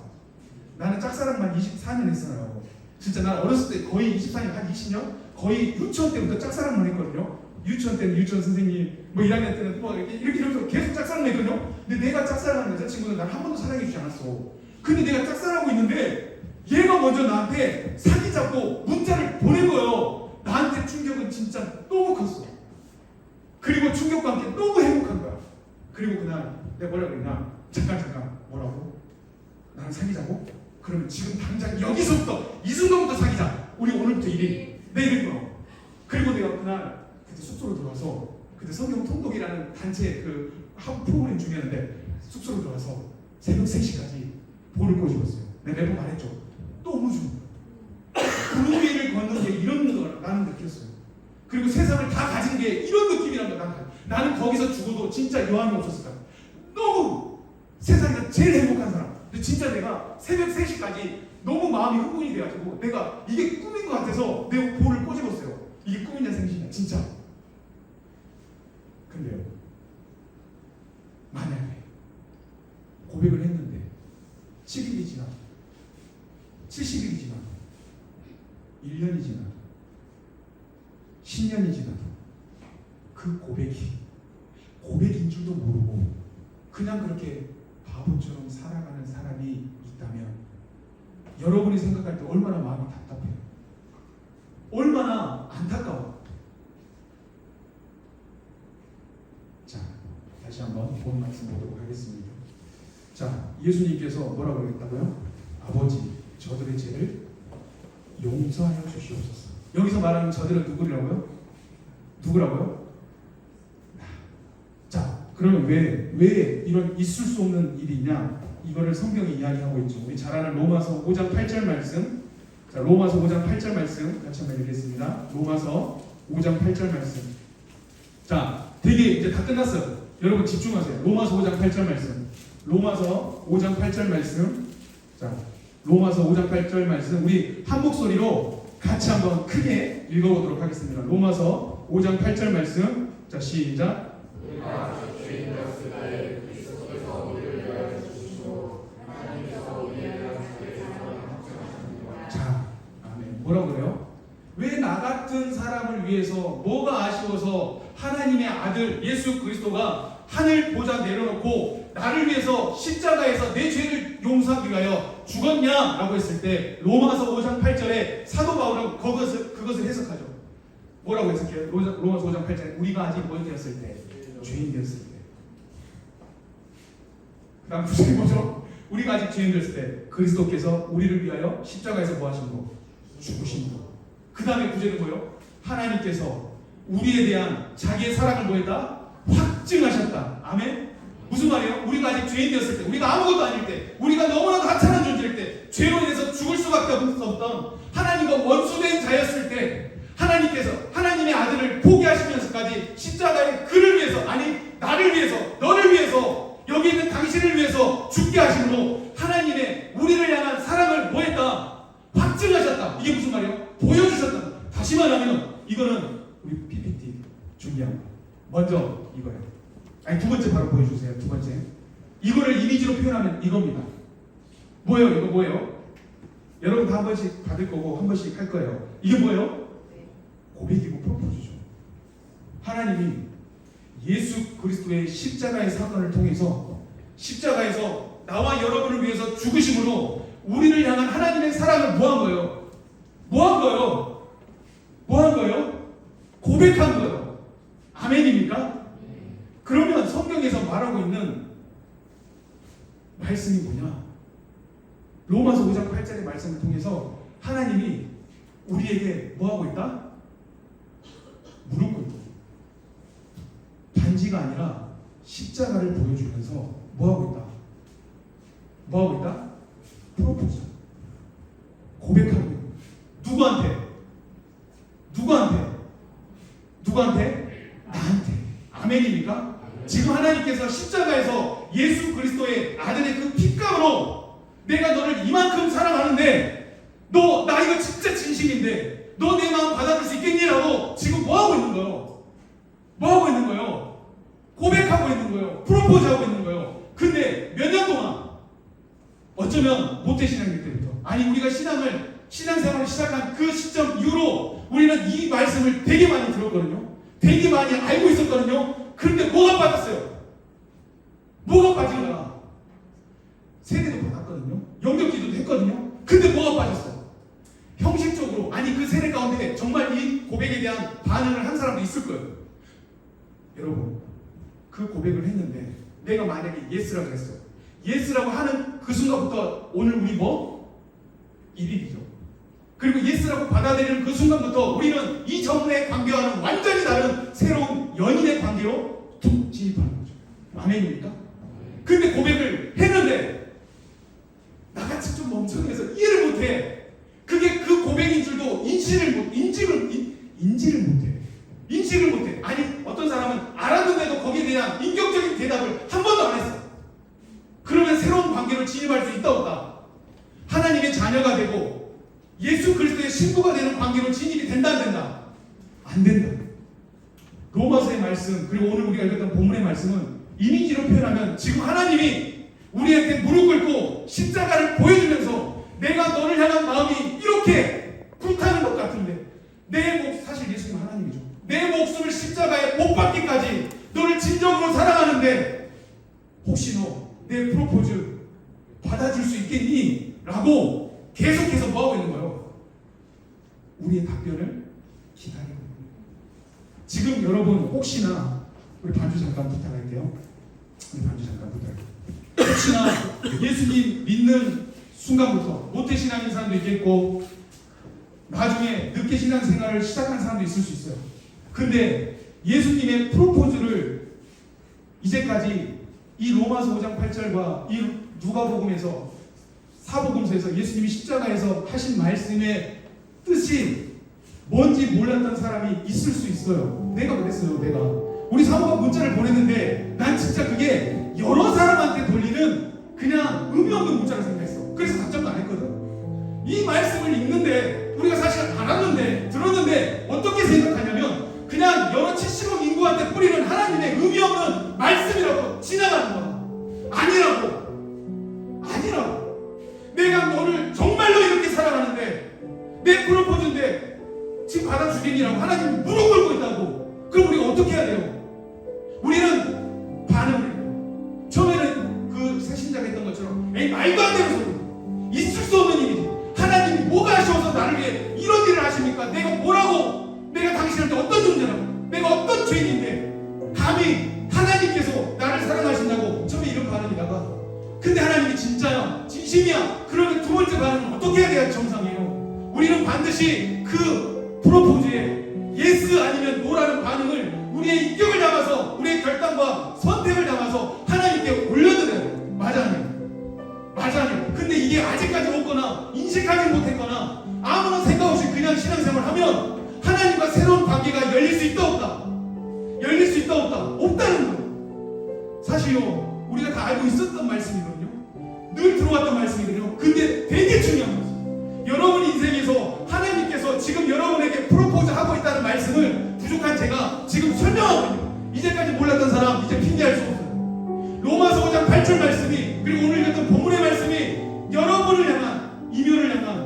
나는 짝사랑만 24년 했어요. 진짜 난 어렸을 때 거의 24년, 한 20년? 거의 유치원 때부터 짝사랑만 했거든요. 유치원 때는 유치원 선생님, 뭐 1학년 때는 뭐 이렇게 이러면서 계속 짝사랑을 했거든요. 근데 내가 짝사랑하는 여자친구는 날 한 번도 사랑해주지 않았어. 근데 내가 짝사랑하고 있는데 얘가 먼저 나한테 사귀자고 문자를 보낸 거예요. 나한테 충격은 진짜 너무 컸어. 그리고 충격과 함께 너무 행복한 거야. 그리고 그날 내가 뭐라 그랬나? 잠깐 뭐라고? 나랑 사귀자고? 그러면 지금 당장 여기서부터 이 순간부터 사귀자. 우리 오늘부터 1일. 내 이랬구나. 그리고 내가 그날 그때 숙소로 들어와서 그때 성경 통독이라는 단체 그 한 프로그램 중이었는데 숙소로 들어와서 새벽 3시까지 볼을 꼬집었어요. 내가 매번 말했죠. 너무 좋은 거야. 구름 위를 걷는 게 이런 거 나는 느꼈어요. 그리고 세상을 다 가진 게 이런 느낌이란 거 나는 거기서 죽어도 진짜 여한이 없었을 거야. 너무 세상에서 제일 행복한 사람. 근데 진짜 내가 새벽 3시까지 너무 마음이 흥분이 돼가지고 내가 이게 꿈인 것 같아서 내 볼을 꼬집었어요. 이게 꿈이냐 생신이냐 진짜. 근데요 만약에 고백을 했는데 7일이 지나 70일이 지나 1년이 지나 10년이 지나도 그 고백인 줄도 모르고 그냥 그렇게 바보처럼 살아가는 사람이 있다면 여러분이 생각할 때 얼마나 마음이 답답해요. 얼마나 안타까워. 자, 다시 한번 본 말씀 보도록 하겠습니다. 자, 예수님께서 뭐라고 그랬다고요? 아버지, 저들의 죄를 용서하여 주시옵소서. 여기서 말하는 저들은 누구라고요? 누구라고요? 자, 그러면 왜 이런 있을 수 없는 일이냐? 이거를 성경이 이야기하고 있죠. 우리 잘 아는 로마서 5장 8절 말씀. 자, 로마서 5장 8절 말씀 같이 한번 읽겠습니다. 로마서 5장 8절 말씀. 자, 되게 이제 다 끝났어요. 여러분 집중하세요. 로마서 5장 8절 말씀. 로마서 5장 8절 말씀. 자, 로마서 5장 8절 말씀 우리 한 목소리로 같이 한번 크게 읽어보도록 하겠습니다. 로마서 5장 8절 말씀. 자, 시작. 자, 아멘. 뭐라고 그래요? 왜 나 같은 사람을 위해서 뭐가 아쉬워서 하나님의 아들 예수 그리스도가 하늘 보좌 내려놓고 나를 위해서 십자가에서 내 죄를 용서하기 위하여 죽었냐라고 했을 때 로마서 5장 8절에 사도 바울은 그것을 해석하죠. 뭐라고 해석해요? 로마서 5장 8절에 우리가 아직 뭐 되었을 때? 죄인 되었을 때. 그 다음 구절이 뭐죠? 우리가 아직 죄인 되었을 때 그리스도께서 우리를 위하여 십자가에서 뭐 하신 거? 죽으신 거. 그 다음에 구절은 뭐예요? 하나님께서 우리에 대한 자기의 사랑을 뭐했다? 확증하셨다. 아멘? 무슨 말이에요? 우리가 아직 죄인 되었을 때, 우리가 아무것도 아닐 때, 우리가 너무나도 하찮은 존재일 때, 죄로 인해서 죽을 수밖에 없던 하나님과 원수된 자였을 때 하나님께서 하나님의 아들을 포기하시면서까지 십자가에 그를 위해서, 아니 나를 위해서, 너를 위해서, 여기 있는 당신을 위해서 죽게 하심으로 하나님의 우리를 향한 사랑을 뭐했다? 확증하셨다. 이게 무슨 말이에요? 보여주셨다. 다시 말하면 이거는 우리 PPT 준비한 거. 먼저 이거예요. 아니 두 번째 바로 보여주세요. 두 번째. 이거를 이미지로 표현하면 이겁니다. 뭐예요? 이거 뭐예요? 여러분 다 한 번씩 받을 거고 한 번씩 할 거예요. 이게 뭐예요? 고백이고 프로포즈죠. 하나님이 예수 그리스도의 십자가의 사건을 통해서 십자가에서 나와 여러분을 위해서 죽으심으로 우리를 향한 하나님의 사랑을 뭐 한 거예요? 뭐 한 거예요? 뭐 한 거예요? 고백한 거예요. 아멘입니까? 그러면 성경에서 말하고 있는 말씀이 뭐냐? 로마서 5장 8절의 말씀을 통해서 하나님이 우리에게 뭐 하고 있다? 무릎 꿇고 단지가 아니라 십자가를 보여주면서 뭐 하고 있다? 뭐 하고 있다? 프로포즈. 고백하고 있다. 누구한테? 누구한테? 누구한테? 나한테. 아멘입니까? 지금 하나님께서 십자가에서 예수 그리스도의 아들의 그 핏값으로 내가 너를 이만큼 사랑하는데 너 나 이거 진짜 진심인데 너 내 마음 받아줄 수 있겠니라고 지금 뭐 하고 있는 거예요? 뭐 하고 있는 거예요? 고백하고 있는 거예요. 프로포즈하고 있는 거예요. 근데 몇 년 동안 어쩌면 모태신앙일 때부터 아니 우리가 신앙생활을 시작한 그 시점 이후로 우리는 이 말씀을 되게 많이 들었거든요. 되게 많이 알고 있었거든요. 그런데 뭐가 빠졌어요? 뭐가 빠진 거야? 세례도 받았거든요. 영접기도도 했거든요. 근데 뭐가 빠졌어? 형식적으로 아니 그 세례 가운데 정말 이 고백에 대한 반응을 한 사람도 있을 거예요. 여러분 그 고백을 했는데 내가 만약에 예스라고 했어. 예스라고 하는 그 순간부터 오늘 우리 뭐? 1일이죠. 그리고 예스라고 받아들이는 그 순간부터 우리는 이 전의 관계와는 완전히 다른 새로운 연인의 관계로 툭 진입하는 거죠. 아멘입니까? 근데 고백을 했는데 나같이 좀 멍청해서 이해를 못해. 그게 그 고백인 줄도 인지를 못해. 아니 어떤 사람은 알았는데도 거기에 대한 인격적인 대답을 한 번도 안 했어. 그러면 새로운 관계로 진입할 수 있다 없다? 하나님의 자녀가 되고 예수 그리스도의 신부가 되는 관계로 진입이 된다 안 된다? 안 된다. 로마서의 말씀 그리고 오늘 우리가 읽었던 본문의 말씀은 이미지로 표현하면 지금 하나님이 우리한테 무릎 꿇고 십자가를 보여주면서 내가 너를 향한 마음이 이렇게 불타는 것 같은데 사실 예수님 하나님이죠. 내 목숨을 십자가에 못 박기까지 너를 진정으로 사랑하는데 혹시 수 있겠니? 라고 계속해서 뭐하고 있는 거예요? 우리의 답변을 기다리고 있는 거예요. 지금 여러분 혹시나 우리 반주 잠깐 부탁할게요. 우리 반주 잠깐 부탁할게요. 혹시나 예수님 믿는 순간부터 모태신앙인 사람도 있겠고 나중에 늦게 신앙생활을 시작한 사람도 있을 수 있어요. 근데 예수님의 프로포즈를 이제까지 이 로마서 5장 8절과 이 누가복음에서 사복음서에서 예수님이 십자가에서 하신 말씀의 뜻이 뭔지 몰랐던 사람이 있을 수 있어요. 내가 그랬어요. 내가 우리 사모가 문자를 보냈는데 난 진짜 그게 여러 사람한테 돌리는 그냥 의미 없는 문자를 생각했어. 그래서 답장도 안 했거든. 이 말씀을 읽는데 우리가 사실 알았는데 들었는데 어떻게 생각하냐면 그냥 여러 70억 인구한테 뿌리는 하나님의 의미 없는 말씀이라고 지나가는 거야. 아니라고. 내가 너를 정말로 이렇게 사랑하는데 내 프로포즈인데 지금 받아주겠니라고 하나님이 무릎 꿇고 있다고. 그럼 우리가 어떻게 해야 돼요? 우리는 반응을 해요. 처음에는 그 새신자가 했던 것처럼 에이 말도 안 되는 소리, 있을 수 없는 일이지. 하나님이 뭐가 아쉬워서 나를 위해 이런 일을 하십니까? 내가 뭐라고, 내가 당신한테 어떤 존재라고, 내가 어떤 죄인인데 감히 하나님께서 나를 사랑하신다고 처음에 이런 반응이다가 근데 하나님이 진짜야, 진심이야. 그러면 두 번째 반응은 어떻게 해야 돼야 정상이에요? 우리는 반드시 그 프로포즈에 예스 아니면 노라는 반응을 우리의 인격을 담아서 우리의 결단과 선택을 담아서 하나님께 올려드려야 돼요. 맞아 아니에요? 근데 이게 아직까지 없거나 인식하지 못했거나 아무런 생각 없이 그냥 신앙생활을 하면 하나님과 새로운 관계가 열릴 수 있다 없다? 열릴 수 있다 없다? 없다는 거예요. 사실요 우리가 다 알고 있었던 말씀이거든요. 늘 들어왔던 말씀이거든요. 근데 되게 중요한 말씀. 여러분 인생에서 하나님께서 지금 여러분에게 프로포즈하고 있다는 말씀을 부족한 제가 지금 설명하고 있어요. 이제까지 몰랐던 사람 이제 핑계할 수 없어요. 로마서 5장 8절 말씀이 그리고 오늘 읽었던 본문의 말씀이 여러분을 향한, 이면을 향한,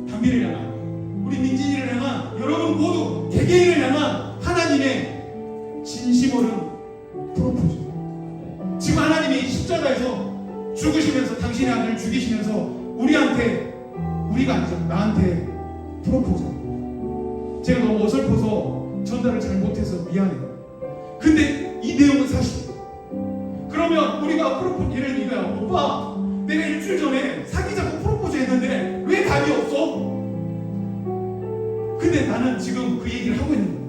담비를 향한, 우리 민진이를 향한, 여러분 모두 개개인을 향한 하나님의 진심 어른 프로포즈. 지금 하나님이 십자가에서 죽으시면서 당신의 아들을 죽이시면서 우리한테, 우리가 아니죠, 나한테 프로포즈. 제가 너무 어설퍼서 전달을 잘 못해서 미안해요. 근데 이 내용은 사실이에요. 그러면 우리가 프로포즈, 예를 들면 이거야. 오빠 내가 일주일 전에 사귀자고 프로포즈 했는데 왜 답이 없어? 근데 나는 지금 그 얘기를 하고 있는 거예요.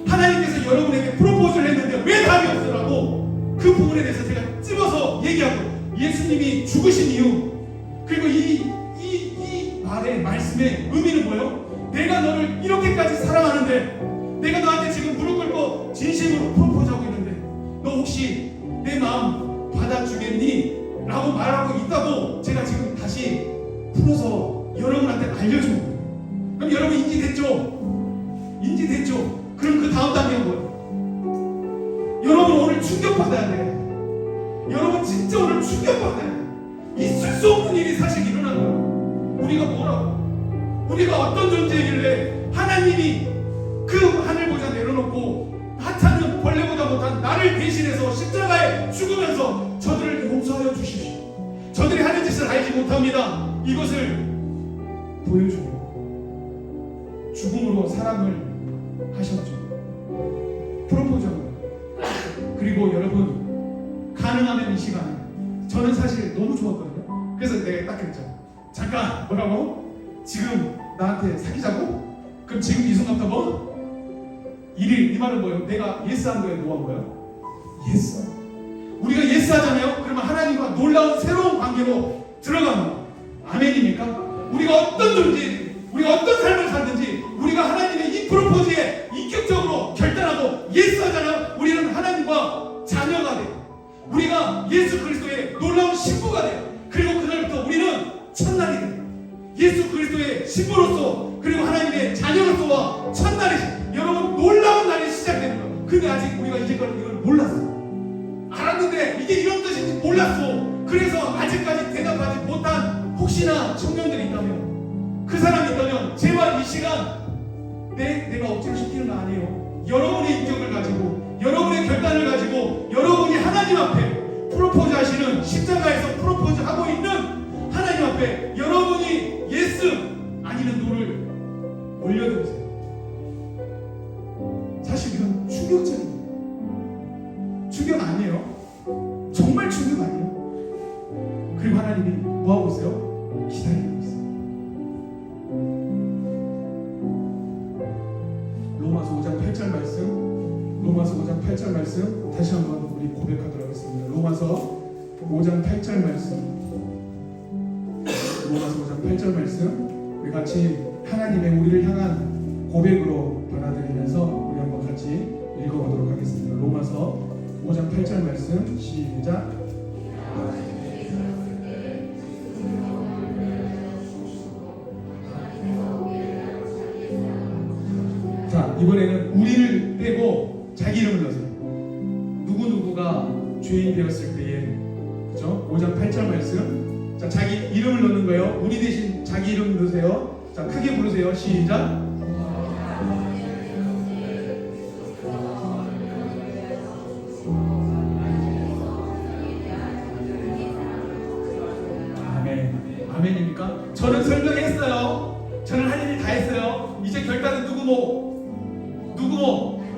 하나님께서 여러분에게 프로포즈를 했는데 왜 답이 없으라고 그 부분에 대해서 제가 찝어서 얘기하고 예수님이 죽으신 이유 그리고 이 말의 말씀의 의미는 뭐예요? 내가 너를 이렇게까지 사랑하는데 내가 너한테 지금 무릎 꿇고 진심으로 프로포즈하고 있는데 너 혹시 내 마음 받아주겠니? 라고 말하고 있다고 제가 지금 다시 풀어서 여러분한테 알려준 거예요. 그럼 여러분 인지됐죠? 인지됐죠? 그럼 그 다음 단계가 뭐예요? 여러분 오늘 충격받아야 돼. 여러분 진짜 오늘 충격받아야 돼. 있을 수 없는 일이 사실 일어난 거예요. 우리가 뭐라고? 우리가 어떤 존재이길래 하나님이 그 하늘보자 내려놓고 하찮은 벌레보다 못한 나를 대신해서 십자가에 죽으면서 저들을 용서하여 주십시오. 저들이 하는 짓을 알지 못합니다. 이것을 보여주고 죽음으로 사랑을 하셨죠. 프로포즈하고 그리고 여러분 가능하면 이 시간에 저는 사실 너무 좋았거든요. 그래서 내가 딱 그랬죠. 잠깐 뭐라고? 지금 나한테 사귀자고? 그럼 지금 이 순간부터 뭐? 이 말은 뭐예요? 내가 예스한 거예요? 노한 거예요? 예스. 우리가 예스하잖아요. 그러면 하나님과 놀라운 새로운 관계로 들어가는 거예요. 아멘입니까? 우리가 어떤 존재, 우리가 어떤 삶을 살든지 우리가 하나님의 이 프로포즈에 인격적으로 결단하고 예스하잖아요. 우리는 하나님과 자녀가 돼요. 우리가 예수 그리스도의 놀라운 신부가 돼요. 그리고 그날부터 우리는 첫날이 돼요. 예수 그리스도의 신부로서 그리고 하나님의 자녀로서와 첫날이 여러분 놀라운 날이 시작되는 거예요. 근데 아직 우리가 이제까지 이걸 몰랐어. 알았는데 이게 이런 뜻인지 몰랐어. 그래서 아직까지 대답하지 못한 혹시나 청년들이 있다면 그 사람이 있다면 제발 이 시간 내가 억지로 시키는 거 아니에요. 여러분의 인격을 가지고 여러분의 결단을 가지고 여러분이 하나님 앞에 프로포즈 하시는, 십자가에서 프로포즈 하고 있는 하나님 앞에 여러분이 예스 아니면 노를 올려드리세요. 사실 이건 충격적이에요. 충격 아니에요. 정말 충격 아니에요. 그리고 하나님이 뭐 하고 있어요? 기다리고 있어요. 로마서 5장 8절 말씀, 로마서 5장 8절 말씀 다시 한번 우리 고백하도록 하겠습니다. 로마서 5장 8절 말씀, 로마서 5장 8절 말씀 우리 같이 하나님의 우리를 향한 고백으로 받아들이면서 우리 한번 같이 읽어보도록 하겠습니다. 로마서 5장 8절 말씀 시작. 자, 이번에는 우리를 빼고 자기 이름을 넣으세요. 누구누구가 죄인 되었을 때에, 그죠? 5장 8절 말씀. 자, 자기 이름을 넣는 거예요. 우리 대신 자기 이름 넣으세요. 자, 크게 부르세요. 시작. 아멘. 아멘입니까? 저는 설명했어요. 저는 할 일이 다 했어요. 이제 결단은 누구 뭐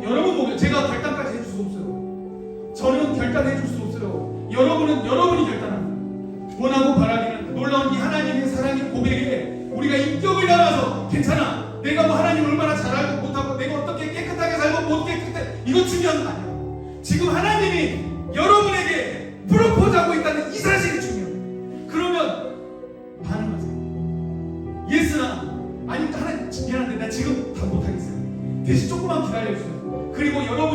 여러분 뭐 제가 결단까지 해줄 수 없어요. 저는 결단해 줄 수 없어요. 여러분은 여러분이 결단합니다. 원하고 바라기는 놀라운 이 하나님의 사랑의 고백에 우리가 인격을 담아서 괜찮아. 내가 뭐 하나님 얼마나 잘 알고 못하고 내가 어떻게 깨끗하게 살고 못 깨끗해 이거 중요한 거 아니에요. 지금 하나님이 여러분에게 프로포즈하고 있다는 이 사실이 중요해요. 그러면 반응하세요. 예스나 아니면 하나님 미안한데 나 지금 다 못하겠어요. 대신 조금만 기다려주세요. 그리고 여러분